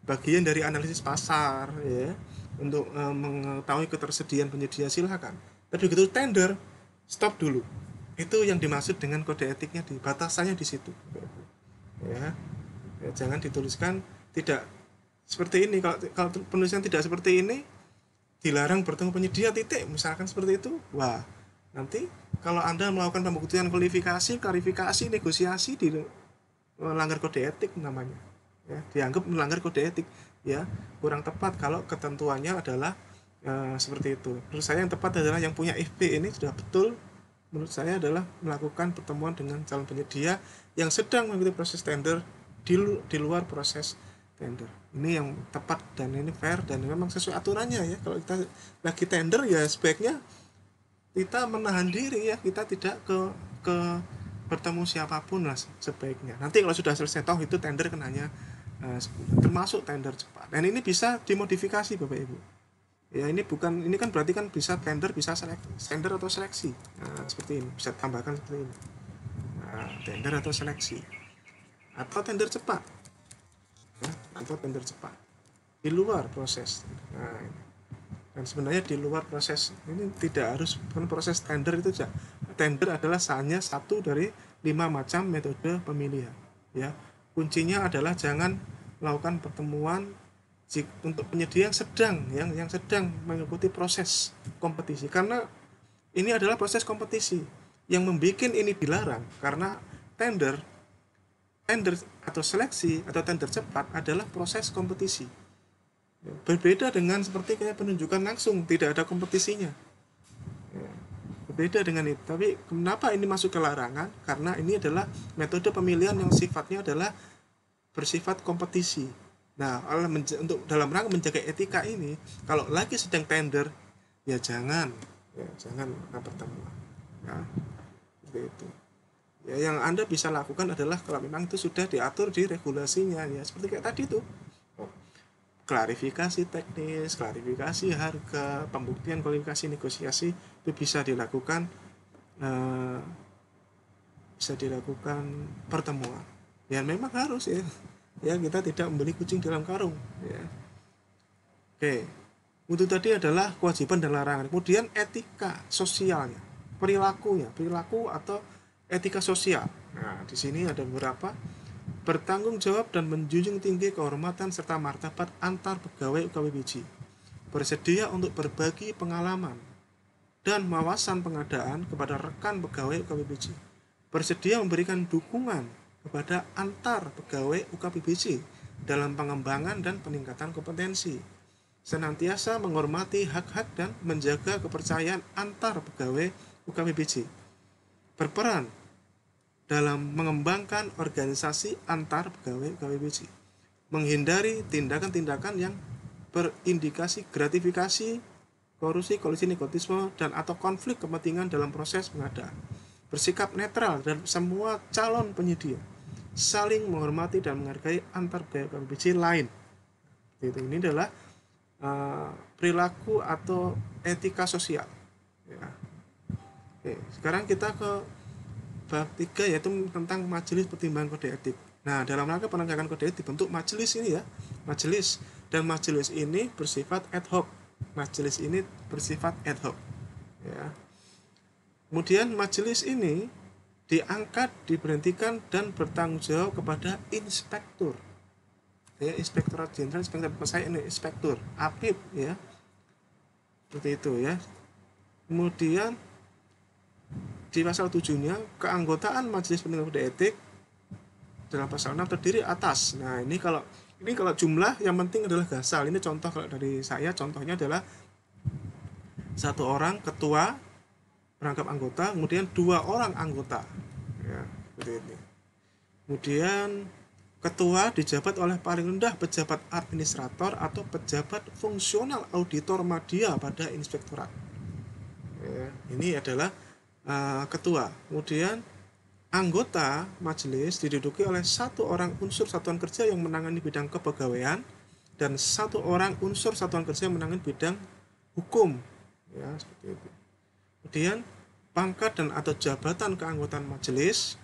bagian dari analisis pasar ya, untuk mengetahui ketersediaan penyedia silahkan. Tapi begitu tender, stop dulu. Itu yang dimaksud dengan kode etiknya, di batasannya di situ ya. Ya, jangan dituliskan tidak seperti ini. Kalau penulisan tidak seperti ini, dilarang bertemu penyedia titik misalkan seperti itu, wah nanti kalau Anda melakukan pembuktian klarifikasi, negosiasi, di melanggar kode etik namanya ya, dianggap melanggar kode etik ya, kurang tepat kalau ketentuannya adalah seperti itu. Menurut saya yang tepat adalah yang punya FP ini sudah betul, menurut saya adalah melakukan pertemuan dengan calon penyedia yang sedang mengikuti proses tender di luar proses tender. Ini yang tepat dan ini fair dan memang sesuai aturannya ya. Kalau kita lagi tender ya sebaiknya kita menahan diri ya, kita tidak ke bertemu siapapun lah sebaiknya. Nanti kalau sudah selesai toh itu tender kenanya termasuk tender cepat. Dan ini bisa dimodifikasi Bapak Ibu. Ya ini kan berarti kan bisa tender, bisa tender atau seleksi. Nah, seperti ini bisa tambahkan seperti ini. Nah, tender atau seleksi atau tender cepat ya, atau tender cepat di luar proses. Nah, dan sebenarnya di luar proses ini tidak harus bukan proses tender, itu saja. Tender adalah hanya satu dari 5 macam metode pemilihan ya. Kuncinya adalah jangan melakukan pertemuan untuk penyedia yang sedang mengikuti proses kompetisi, karena ini adalah proses kompetisi yang membuat ini dilarang. Karena tender atau seleksi atau tender cepat adalah proses kompetisi. Berbeda dengan seperti kayak penunjukan langsung, tidak ada kompetisinya. Berbeda dengan itu. Tapi kenapa ini masuk ke larangan? Karena ini adalah metode pemilihan yang sifatnya adalah bersifat kompetisi. Nah, untuk dalam rangka menjaga etika ini, kalau lagi sedang tender, ya jangan pertemuan. Ya, seperti itu. Ya, yang Anda bisa lakukan adalah kalau memang itu sudah diatur di regulasinya ya, seperti kayak tadi tuh. Klarifikasi teknis, klarifikasi harga, pembuktian kualifikasi negosiasi itu bisa dilakukan pertemuan. Ya memang harus ya. Ya kita tidak membeli kucing dalam karung ya. Oke, itu tadi adalah kewajiban dan larangan. Kemudian etika sosialnya, perilaku atau etika sosial. Nah, di sini ada beberapa: bertanggung jawab dan menjunjung tinggi kehormatan serta martabat antar pegawai UKWBJ, bersedia untuk berbagi pengalaman dan wawasan pengadaan kepada rekan pegawai UKWBJ, bersedia memberikan dukungan kepada antar pegawai UKWBJ dalam pengembangan dan peningkatan kompetensi, senantiasa menghormati hak-hak dan menjaga kepercayaan antar pegawai UKWBJ, berperan dalam mengembangkan organisasi antar pegawai UKWBJ, menghindari tindakan-tindakan yang berindikasi gratifikasi, korupsi, kolusi, nepotisme, dan atau konflik kepentingan dalam proses pengadaan, bersikap netral dan semua calon penyedia, saling menghormati dan menghargai antar pegawai UKWBJ lain. Ini adalah perilaku atau etika sosial. Ya. Oke, sekarang kita ke bab 3, yaitu tentang majelis pertimbangan kode etik. Nah, dalam rangka penegakan kode etik dibentuk majelis ini ya, majelis, dan majelis ini bersifat ad hoc. Majelis ini bersifat ad hoc. Ya. Kemudian majelis ini diangkat, diberhentikan, dan bertanggung jawab kepada inspektur. Ya, Inspektorat Jenderal, inspektur, APIP ya. Seperti itu ya. Kemudian di pasal 7-nya, keanggotaan majelis pertimbangan kode etik dalam pasal 6 terdiri atas. Nah, ini kalau jumlah yang penting adalah gasal. Ini contoh kalau dari saya, contohnya adalah 1 orang ketua perangkap anggota, kemudian 2 orang anggota. Ya, seperti ini. Kemudian ketua dijabat oleh paling rendah pejabat administrator atau pejabat fungsional auditor media pada inspektorat. Ya, ini adalah ketua. Kemudian anggota majelis diduduki oleh 1 orang unsur satuan kerja yang menangani bidang kepegawaian dan 1 orang unsur satuan kerja yang menangani bidang hukum. Ya, seperti itu. Kemudian pangkat dan atau jabatan keanggotaan majelis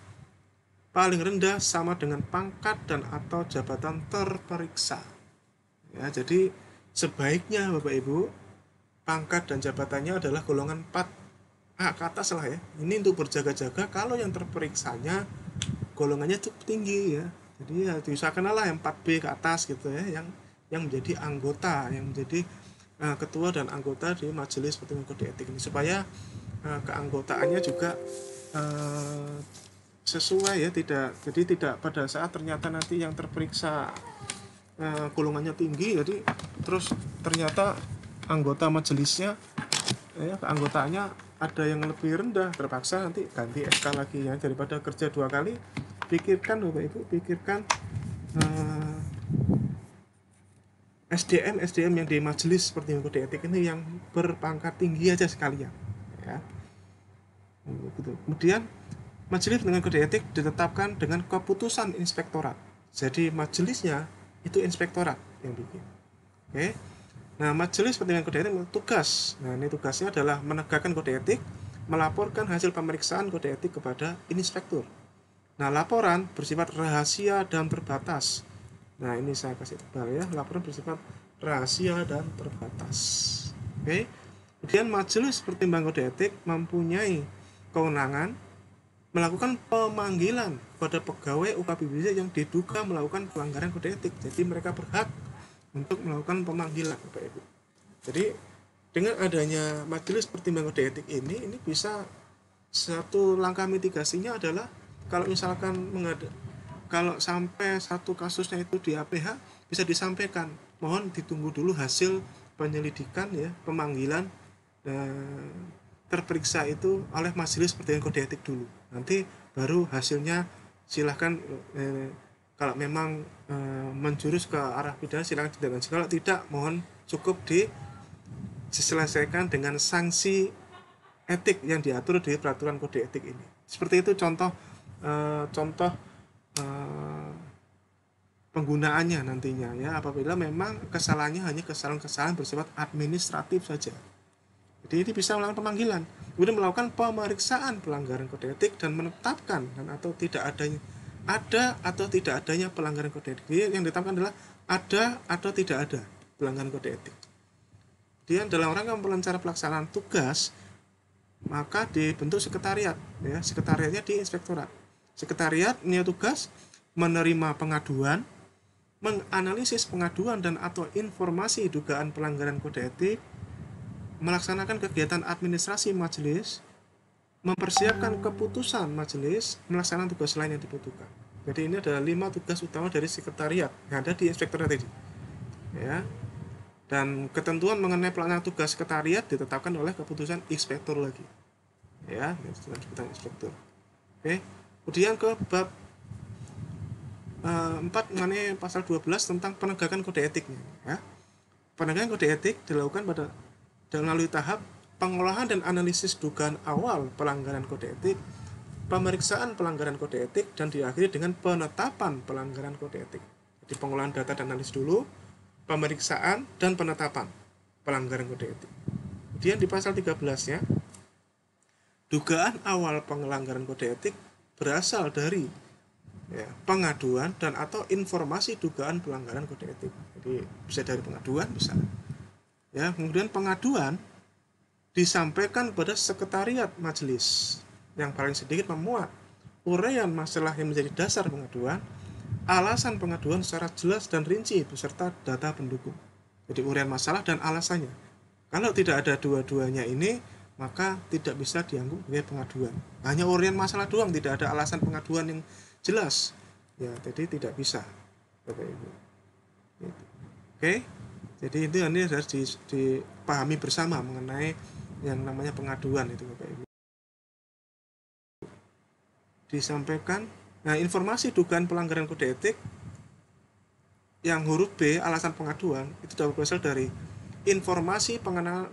paling rendah sama dengan pangkat dan atau jabatan terperiksa. Ya, jadi sebaiknya Bapak Ibu, pangkat dan jabatannya adalah golongan 4A ke atas lah ya. Ini untuk berjaga-jaga kalau yang terperiksanya golongannya cukup tinggi ya. Jadi ya diusahakan lah yang 4B ke atas gitu ya, yang menjadi anggota, yang menjadi ketua dan anggota di majelis pertimbangan kode etik ini, supaya keanggotaannya juga sesuai ya, tidak pada saat ternyata nanti yang terperiksa golongannya tinggi, jadi terus ternyata anggota majelisnya ya keanggotaannya ada yang lebih rendah, terpaksa nanti ganti SK lagi ya. Daripada kerja 2 kali, pikirkan Bapak Ibu, pikirkan SDM yang di majelis pertimbangan kode etik ini yang berpangkat tinggi aja sekalian ya. Kemudian majelis dengan kode etik ditetapkan dengan keputusan inspektorat. Jadi majelisnya itu inspektorat yang bikin. Oke. Nah, majelis pertimbangan kode etik tugas. Nah, ini tugasnya adalah menegakkan kode etik, melaporkan hasil pemeriksaan kode etik kepada inspektur. Nah, laporan bersifat rahasia dan terbatas. Nah, ini saya kasih tebal ya, laporan bersifat rahasia dan terbatas. Oke. Kemudian majelis pertimbangan kode etik mempunyai kewenangan melakukan pemanggilan pada pegawai UKWBJ yang diduga melakukan pelanggaran kode etik. Jadi mereka berhak untuk melakukan pemanggilan Bapak Ibu. Jadi dengan adanya majelis pertimbangan kode etik ini bisa, satu langkah mitigasinya adalah kalau misalkan kalau sampai satu kasusnya itu di APH, bisa disampaikan, mohon ditunggu dulu hasil penyelidikan ya, pemanggilan terperiksa itu oleh majelis pertimbangan kode etik dulu. Nanti baru hasilnya silahkan kalau memang menjurus ke arah pidana silahkan tindakan. Kalau tidak, mohon cukup diselesaikan dengan sanksi etik yang diatur di peraturan kode etik ini. Seperti itu contoh penggunaannya nantinya ya, apabila memang kesalahannya hanya kesalahan bersifat administratif saja. Jadi ini bisa melakukan pemanggilan, kemudian melakukan pemeriksaan pelanggaran kode etik dan menetapkan atau tidak adanya pelanggaran kode etik. Jadi yang ditetapkan adalah ada atau tidak ada pelanggaran kode etik. Kemudian dalam rangka melancar pelaksanaan tugas, maka dibentuk sekretariat, ya. Sekretariatnya di inspektorat. Sekretariat punya tugas menerima pengaduan, menganalisis pengaduan dan atau informasi dugaan pelanggaran kode etik, melaksanakan kegiatan administrasi majelis, mempersiapkan keputusan majelis, melaksanakan tugas lain yang dibutuhkan. Jadi ini adalah 5 tugas utama dari sekretariat yang ada di inspektorat tadi, ya. Dan ketentuan mengenai pelaksanaan tugas sekretariat ditetapkan oleh keputusan inspektur lagi, ya, keputusan inspektur. Oke. Kemudian ke bab 4 mengenai pasal 12 tentang penegakan kode etiknya, ya. Penegakan kode etik dilakukan melalui tahap pengolahan dan analisis dugaan awal pelanggaran kode etik, pemeriksaan pelanggaran kode etik, dan diakhiri dengan penetapan pelanggaran kode etik. Jadi pengolahan data dan analisis dulu, pemeriksaan dan penetapan pelanggaran kode etik. Kemudian di pasal 13-nya, dugaan awal pelanggaran kode etik berasal dari, ya, pengaduan dan atau informasi dugaan pelanggaran kode etik. Jadi bisa dari pengaduan, bisa. Ya, kemudian pengaduan disampaikan pada sekretariat majelis yang paling sedikit memuat uraian masalah yang menjadi dasar pengaduan, alasan pengaduan secara jelas dan rinci beserta data pendukung. Jadi uraian masalah dan alasannya. Kalau tidak ada dua-duanya ini, maka tidak bisa dianggap sebagai pengaduan. Hanya uraian masalah doang, tidak ada alasan pengaduan yang jelas. Ya, jadi tidak bisa, Bapak Ibu. Oke. Jadi itu harus dipahami bersama mengenai yang namanya pengaduan itu, Bapak Ibu. Disampaikan, nah, informasi dugaan pelanggaran kode etik yang huruf B, alasan pengaduan, itu dapat berasal dari informasi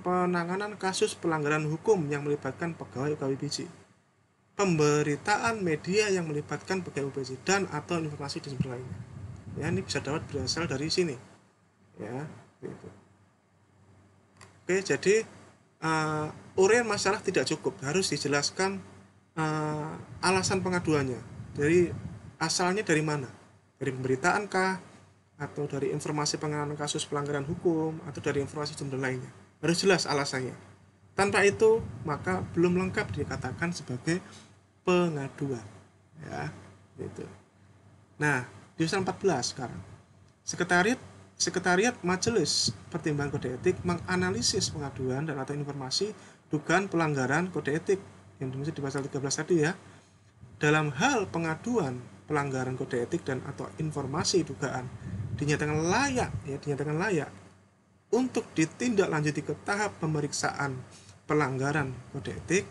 penanganan kasus pelanggaran hukum yang melibatkan pegawai UKWBJ, pemberitaan media yang melibatkan pegawai UKWBJ, dan atau informasi di sumber lainnya. Ya, ini bisa dapat berasal dari sini, ya, gitu. Oke, jadi uraian masalah tidak cukup, harus dijelaskan alasan pengaduannya. Dari asalnya dari mana? Dari pemberitaan kah? Atau dari informasi penanganan kasus pelanggaran hukum, atau dari informasi sumber lainnya. Harus jelas alasannya. Tanpa itu, maka belum lengkap dikatakan sebagai pengaduan. Ya, gitu. Nah, di pasal 14 sekarang. Sekretariat Majelis Pertimbangan Kode Etik menganalisis pengaduan dan atau informasi dugaan pelanggaran kode etik yang dimaksud di pasal 13 tadi, ya. Dalam hal pengaduan pelanggaran kode etik dan atau informasi dugaan dinyatakan layak untuk ditindaklanjuti ke tahap pemeriksaan pelanggaran kode etik,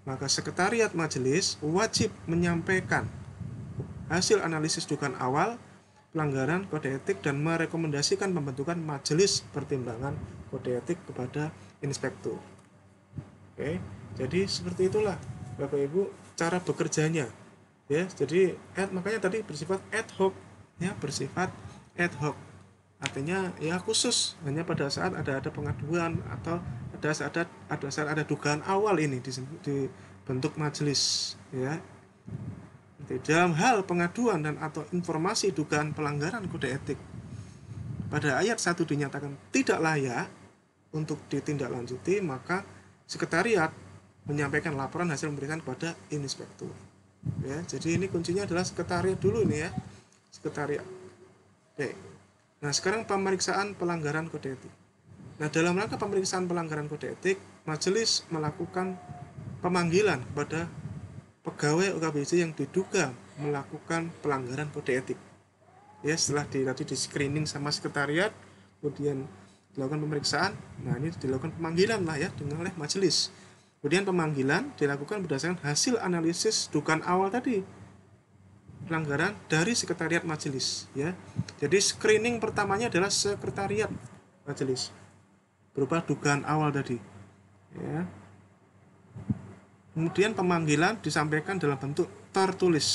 maka sekretariat majelis wajib menyampaikan hasil analisis dugaan awal pelanggaran kode etik dan merekomendasikan pembentukan majelis pertimbangan kode etik kepada inspektur. Oke, jadi seperti itulah Bapak Ibu cara bekerjanya, ya. Jadi makanya tadi bersifat ad hoc, ya, bersifat ad hoc. Artinya ya khusus hanya pada saat ada pengaduan atau pada saat ada dugaan awal ini dibentuk majelis, ya. Dalam hal pengaduan dan atau informasi dugaan pelanggaran kode etik pada ayat 1 dinyatakan tidak layak untuk ditindaklanjuti, maka sekretariat menyampaikan laporan hasil pemeriksaan kepada inspektur. Ya, jadi ini kuncinya adalah sekretariat dulu ini, ya. Sekretariat. Oke. Nah, sekarang pemeriksaan pelanggaran kode etik. Nah, dalam rangka pemeriksaan pelanggaran kode etik, majelis melakukan pemanggilan kepada pegawai UKWBJ yang diduga melakukan pelanggaran kode etik. Ya, setelah tadi di screening sama sekretariat, kemudian dilakukan pemeriksaan. Nah, ini dilakukan pemanggilan lah, ya, dengan oleh majelis. Kemudian pemanggilan dilakukan berdasarkan hasil analisis dugaan awal tadi pelanggaran dari sekretariat majelis, ya. Jadi screening pertamanya adalah sekretariat majelis berupa dugaan awal tadi, ya. Kemudian pemanggilan disampaikan dalam bentuk tertulis,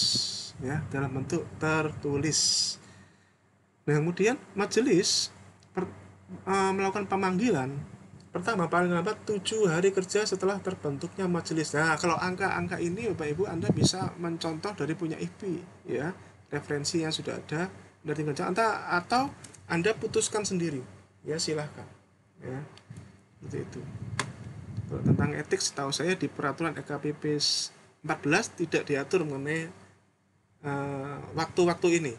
ya, dalam bentuk tertulis. Nah, kemudian majelis melakukan pemanggilan pertama paling lambat 7 hari kerja setelah terbentuknya majelis. Nah, kalau angka-angka ini Bapak Ibu Anda bisa mencontoh dari punya IP, ya, referensi yang sudah ada, Anda tinggal atau Anda putuskan sendiri, ya, silahkan. ya, seperti itu. Kalau tentang etik, setahu saya di peraturan LKPP 14 tidak diatur mengenai waktu-waktu ini,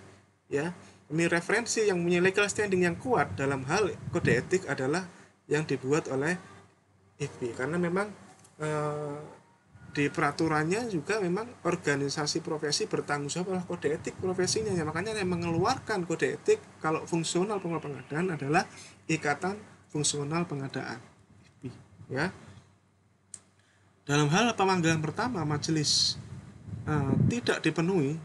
ya. Ini referensi yang punya legal standing yang kuat dalam hal kode etik adalah yang dibuat oleh IFPI, karena memang di peraturannya juga memang organisasi profesi bertanggung jawab oleh kode etik profesinya, ya. Makanya yang mengeluarkan kode etik kalau fungsional pengadaan adalah Ikatan Fungsional Pengadaan, ya. Dalam hal pemanggilan pertama majelis tidak dipenuhi,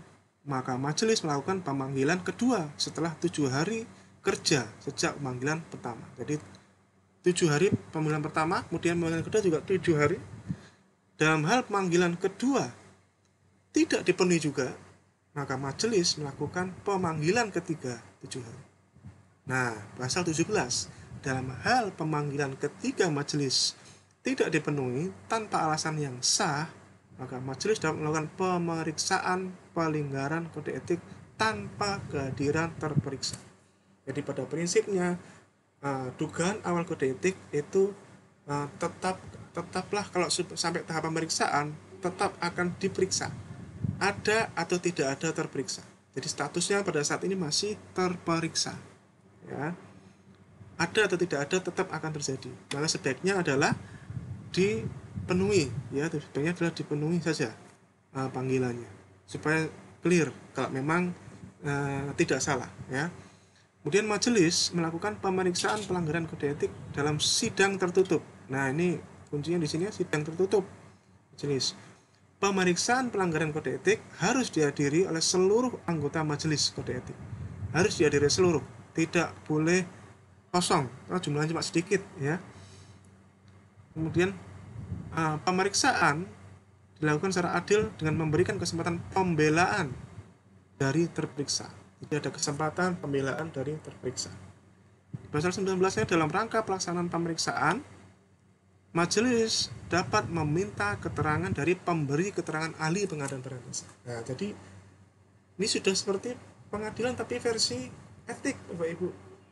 maka majelis melakukan pemanggilan kedua setelah 7 hari kerja sejak pemanggilan pertama. Jadi 7 hari pemanggilan pertama, kemudian pemanggilan kedua juga 7 hari. Dalam hal pemanggilan kedua tidak dipenuhi juga, maka majelis melakukan pemanggilan ketiga 7 hari. Nah, pasal 17, dalam hal pemanggilan ketiga majelis tidak dipenuhi tanpa alasan yang sah, maka majelis dapat melakukan pemeriksaan pelanggaran kode etik tanpa kehadiran terperiksa. Jadi pada prinsipnya dugaan awal kode etik itu tetaplah kalau sampai tahap pemeriksaan tetap akan diperiksa, ada atau tidak ada terperiksa. Jadi statusnya pada saat ini masih terperiksa, ya. Ada atau tidak ada tetap akan terjadi. Maka sebaiknya adalah dipenuhi, ya, sebaiknya adalah dipenuhi saja panggilannya supaya clear kalau memang tidak salah, ya. Kemudian majelis melakukan pemeriksaan pelanggaran kode etik dalam sidang tertutup. Nah, ini kuncinya di sini, sidang tertutup majelis. Pemeriksaan pelanggaran kode etik harus dihadiri oleh seluruh anggota majelis kode etik. Harus dihadiri seluruh, tidak boleh kosong, kalau jumlahnya cuma sedikit, ya. Kemudian pemeriksaan dilakukan secara adil dengan memberikan kesempatan pembelaan dari terperiksa. Jadi ada kesempatan pembelaan dari terperiksa. Pasal 19-nya dalam rangka pelaksanaan pemeriksaan, majelis dapat meminta keterangan dari pemberi keterangan ahli pengadaan barang dan jasa. Nah, jadi ini sudah seperti pengadilan tapi versi etik, Bapak Ibu.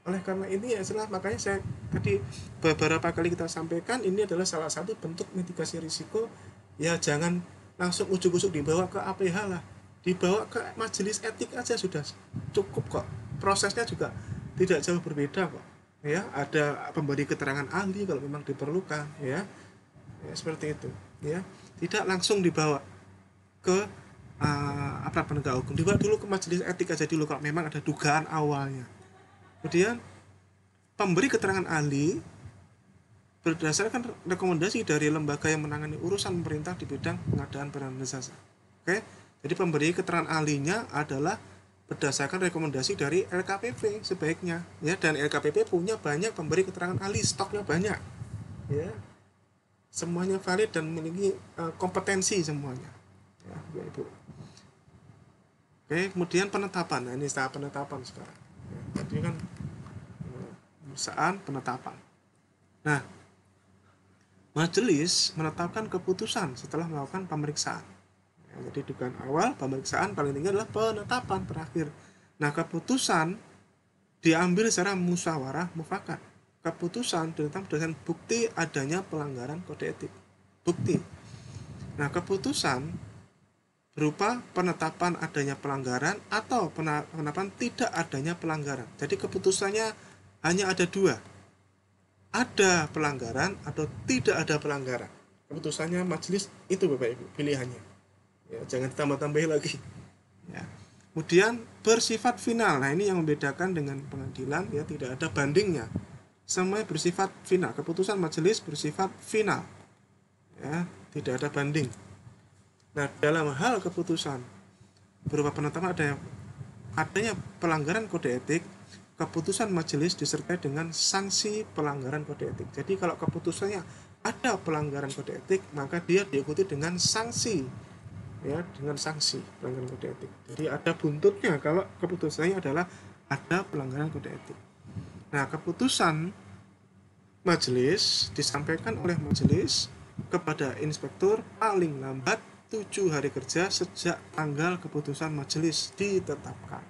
Oleh karena ini ya makanya saya tadi beberapa kali kita sampaikan, ini adalah salah satu bentuk mitigasi risiko, ya. Jangan langsung ujuk-ujuk dibawa ke APH lah, dibawa ke majelis etik aja sudah cukup kok. Prosesnya juga tidak jauh berbeda kok, ya. Ada pemberi keterangan ahli kalau memang diperlukan, ya, seperti itu, ya. Tidak langsung dibawa ke aparat penegak hukum, dibawa dulu ke majelis etik aja dulu kalau memang ada dugaan awalnya. Kemudian pemberi keterangan ahli berdasarkan rekomendasi dari lembaga yang menangani urusan pemerintah di bidang pengadaan barang dan jasa. Oke, jadi pemberi keterangan ahlinya adalah berdasarkan rekomendasi dari LKPP sebaiknya, ya. Dan LKPP punya banyak pemberi keterangan ahli, stoknya banyak, ya. Semuanya valid dan memiliki kompetensi semuanya, ya, Ibu. Oke, kemudian penetapan. Nah, ini tahap penetapan sekarang. Tadi kan pemeriksaan, penetapan. Nah, majelis menetapkan keputusan setelah melakukan pemeriksaan. Ya, jadi dugaan awal, pemeriksaan, paling tinggi adalah penetapan terakhir. Nah, keputusan diambil secara musyawarah mufakat. Keputusan ditetapkan berdasarkan bukti adanya pelanggaran kode etik. Bukti. Nah, keputusan berupa penetapan adanya pelanggaran atau penetapan tidak adanya pelanggaran. Jadi keputusannya hanya ada dua, ada pelanggaran atau tidak ada pelanggaran. Keputusannya majelis itu, Bapak Ibu, pilihannya, ya, jangan ditambah-tambahin lagi, ya. Kemudian bersifat final. Nah, ini yang membedakan dengan pengadilan, ya, tidak ada bandingnya, semuanya bersifat final. Keputusan majelis bersifat final, ya, tidak ada banding. Nah, dalam hal keputusan berupa penetapan adanya pelanggaran kode etik, keputusan majelis disertai dengan sanksi pelanggaran kode etik. Jadi kalau keputusannya ada pelanggaran kode etik, maka dia diikuti dengan sanksi, ya, dengan sanksi pelanggaran kode etik. Jadi ada buntutnya kalau keputusannya adalah ada pelanggaran kode etik. Nah, keputusan majelis disampaikan oleh majelis kepada inspektur paling lambat 7 hari kerja sejak tanggal keputusan majelis ditetapkan.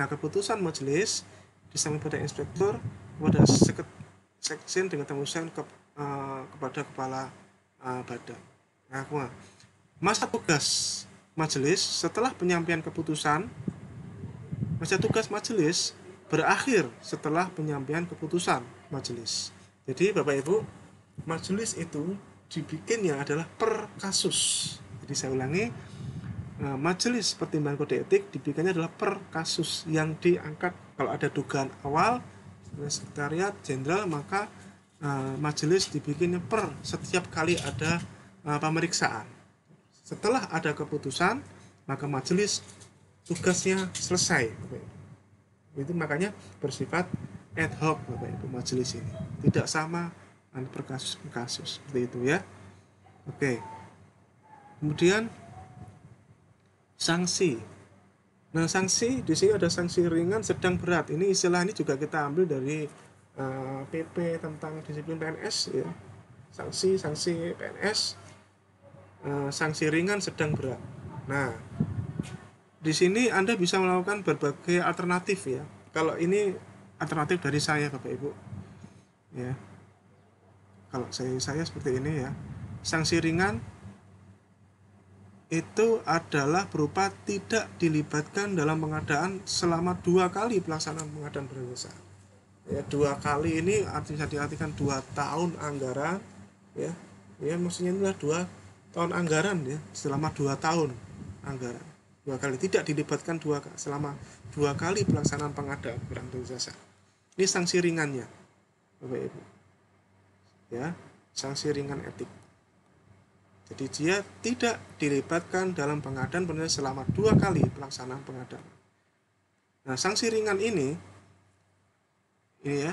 Nah, keputusan majelis disampaikan pada inspektur kepada sekjen dengan tembusan kepada kepala badan. Nah, masa tugas majelis setelah penyampaian keputusan, masa tugas majelis berakhir setelah penyampaian keputusan majelis. Jadi Bapak Ibu, majelis itu dibikinnya adalah per kasus. Jadi saya ulangi, majelis pertimbangan kode etik dibikinnya adalah per kasus yang diangkat. Kalau ada dugaan awal sekretariat jenderal, maka majelis dibikinnya per setiap kali ada pemeriksaan. Setelah ada keputusan, maka majelis tugasnya selesai. Itu makanya bersifat ad hoc Bapak Ibu majelis ini. Tidak sama per kasus per kasus seperti itu ya. Oke. Kemudian sanksi. Nah, sanksi di sini ada sanksi ringan, sedang, berat. Ini istilah ini juga kita ambil dari PP tentang disiplin PNS ya. Sanksi PNS, sanksi ringan, sedang, berat. Nah, di sini Anda bisa melakukan berbagai alternatif ya. Kalau ini alternatif dari saya Bapak Ibu. Ya. Kalau saya seperti ini ya. Sanksi ringan itu adalah berupa tidak dilibatkan dalam pengadaan selama 2 kali pelaksanaan pengadaan barang jasa. Ya, 2 kali ini bisa diartikan 2 tahun anggaran ya. Ya, maksudnya adalah 2 tahun anggaran ya, selama 2 tahun anggaran. 2 kali tidak dilibatkan selama 2 kali pelaksanaan pengadaan barang dan jasa. Ini sanksi ringannya Bapak Ibu. Ya, sanksi ringan etik. Jadi dia tidak dilibatkan dalam pengadaan barang selama 2 kali pelaksanaan pengadaan. Nah, sanksi ringan ini ya,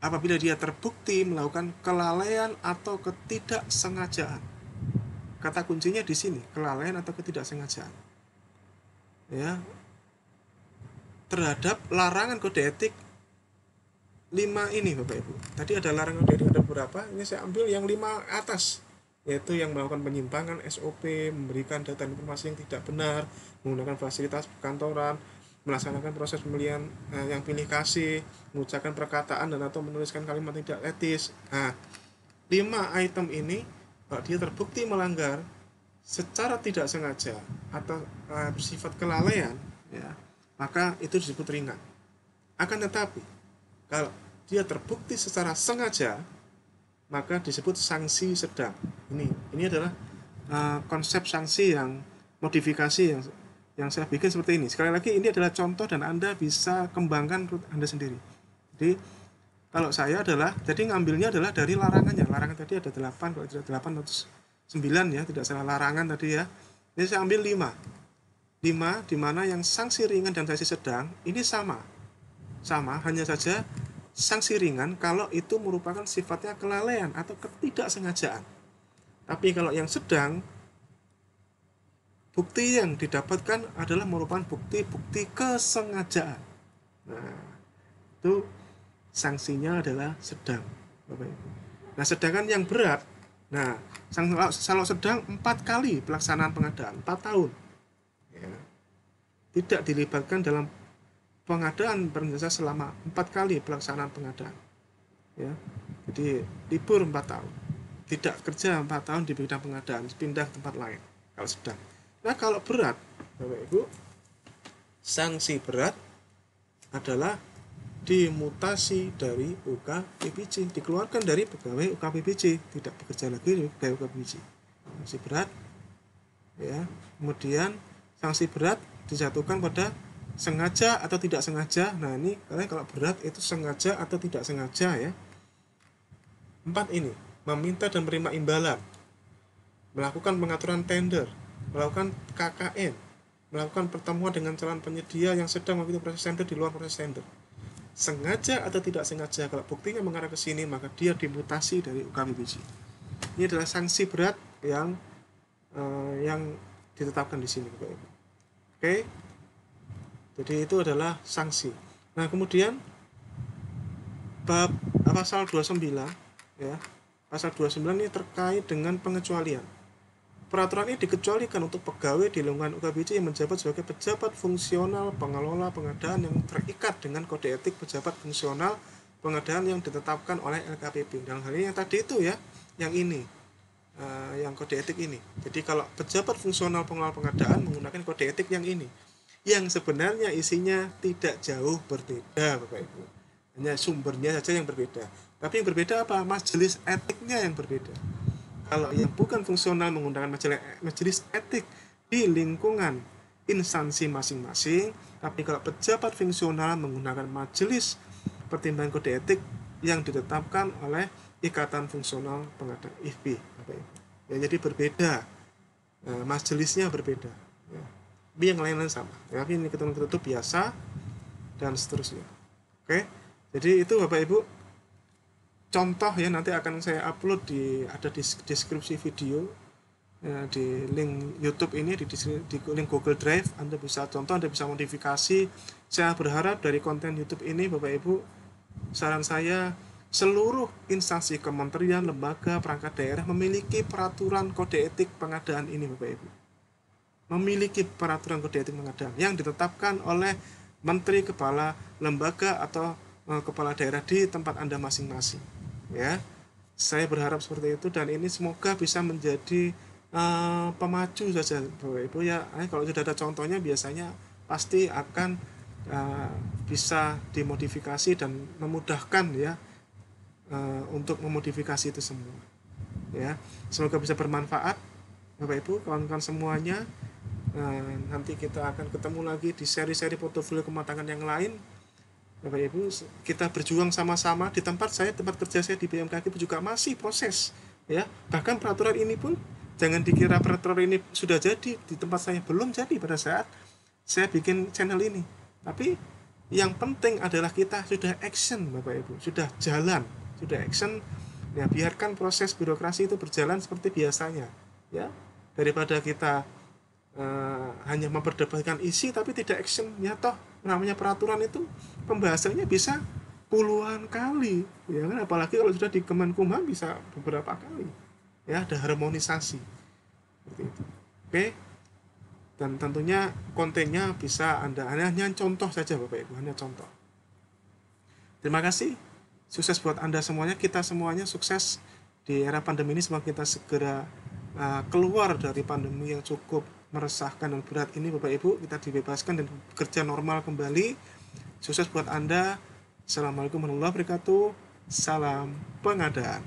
apabila dia terbukti melakukan kelalaian atau ketidaksengajaan. Kata kuncinya di sini, kelalaian atau ketidaksengajaan. Ya. Terhadap larangan kode etik 5 ini Bapak Ibu. Tadi ada larangan kode etik ada berapa? Ini saya ambil yang 5 atas, yaitu yang melakukan penyimpangan SOP, memberikan data informasi yang tidak benar, menggunakan fasilitas perkantoran, melaksanakan proses pemilihan yang pilih kasih, mengucapkan perkataan dan atau menuliskan kalimat tidak etis. Nah, 5 item ini kalau dia terbukti melanggar secara tidak sengaja atau bersifat kelalaian ya, maka itu disebut ringan. Akan tetapi kalau dia terbukti secara sengaja, maka disebut sanksi sedang. Ini adalah konsep sanksi yang modifikasi yang saya bikin seperti ini. Sekali lagi, ini adalah contoh dan Anda bisa kembangkan Anda sendiri. Jadi kalau saya adalah, jadi ngambilnya adalah dari larangannya. Larangan tadi ada 8, kalau tidak 8 atau 9 ya, tidak salah larangan tadi ya. Jadi saya ambil 5 di mana yang sanksi ringan dan sanksi sedang ini sama, hanya saja sanksi ringan kalau itu merupakan sifatnya kelalaian atau ketidaksengajaan. Tapi kalau yang sedang, bukti yang didapatkan adalah merupakan bukti kesengajaan. Nah, itu sanksinya adalah sedang, Bapak Ibu. Nah, sedangkan yang berat, nah, kalau sedang 4 kali pelaksanaan pengadaan, 4 tahun. Ya. Tidak dilibatkan dalam pengadaan barang jasa selama 4 kali pelaksanaan pengadaan. Ya. Jadi libur 4 tahun. Tidak kerja 4 tahun di bidang pengadaan, pindah ke tempat lain kalau sedang. Nah, kalau berat, Bapak Ibu, sanksi berat adalah dimutasi dari UKPPJ, dikeluarkan dari pegawai UKPPJ, tidak bekerja lagi di pegawai UKPPJ. Sanksi berat ya. Kemudian sanksi berat dijatuhkan pada sengaja atau tidak sengaja. Nah, ini kalau berat itu sengaja atau tidak sengaja ya. 4 ini, meminta dan menerima imbalan, melakukan pengaturan tender, melakukan KKN, melakukan pertemuan dengan calon penyedia yang sedang mengikuti proses tender di luar proses tender. Sengaja atau tidak sengaja, kalau buktinya mengarah ke sini, maka dia dimutasi dari UKPPJ. Ini adalah sanksi berat yang ditetapkan di sini, Bapak Ibu. Oke. Jadi itu adalah sanksi. Nah, kemudian pasal 29 ya. Pasal 29 ini terkait dengan pengecualian. Peraturan ini dikecualikan untuk pegawai di lingkungan UKPPJ yang menjabat sebagai pejabat fungsional pengelola pengadaan yang terikat dengan kode etik pejabat fungsional pengadaan yang ditetapkan oleh LKPP. Dalam hal ini yang tadi itu ya, yang ini, yang kode etik ini. Jadi kalau pejabat fungsional pengelola pengadaan menggunakan kode etik yang ini, yang sebenarnya isinya tidak jauh berbeda, Bapak Ibu. Hanya sumbernya saja yang berbeda. Tapi yang berbeda apa? Majelis etiknya yang berbeda. Kalau yang bukan fungsional menggunakan majelis etik di lingkungan instansi masing-masing, tapi kalau pejabat fungsional menggunakan majelis pertimbangan kode etik yang ditetapkan oleh Ikatan Fungsional Pengadaan IFPI. Ya, jadi berbeda, majelisnya berbeda. Ya. Tapi yang lain-lain sama. Ya, tapi ini ketentuan biasa dan seterusnya. Oke, jadi itu Bapak Ibu contoh ya, nanti akan saya upload ada di deskripsi video ya, di link YouTube ini, di link Google Drive. Anda bisa contoh, Anda bisa modifikasi. Saya berharap dari konten YouTube ini Bapak Ibu, saran saya seluruh instansi kementerian, lembaga, perangkat daerah memiliki peraturan kode etik pengadaan ini Bapak Ibu. Memiliki peraturan kode etik pengadaan yang ditetapkan oleh menteri, kepala lembaga atau kepala daerah di tempat Anda masing-masing. Ya, saya berharap seperti itu, dan ini semoga bisa menjadi pemacu saja Bapak Ibu ya. Kalau sudah ada contohnya biasanya pasti akan bisa dimodifikasi dan memudahkan ya untuk memodifikasi itu semua. Ya, semoga bisa bermanfaat Bapak Ibu, kawan-kawan semuanya. Nanti kita akan ketemu lagi di seri-seri portofolio kematangan yang lain. Bapak Ibu, kita berjuang sama-sama. Di tempat kerja saya di BMKG juga masih proses ya. Bahkan peraturan ini pun jangan dikira peraturan ini sudah jadi, di tempat saya belum jadi pada saat saya bikin channel ini. Tapi yang penting adalah kita sudah action Bapak Ibu, sudah jalan, sudah action. Ya, biarkan proses birokrasi itu berjalan seperti biasanya ya, daripada kita hanya memperdebatkan isi tapi tidak action. Ya toh namanya peraturan itu pembahasannya bisa puluhan kali ya kan, apalagi kalau sudah di Kemenkumham bisa beberapa kali ya, ada harmonisasi seperti itu. Oke, dan tentunya kontennya bisa Anda hanya contoh saja Bapak Ibu, hanya contoh. Terima kasih, sukses buat Anda semuanya, kita semuanya sukses di era pandemi ini. Semoga kita segera keluar dari pandemi yang cukup meresahkan dan berat ini Bapak Ibu, kita dibebaskan dan bekerja normal kembali. Sukses buat Anda. Assalamualaikum warahmatullahi wabarakatuh. Salam pengadaan.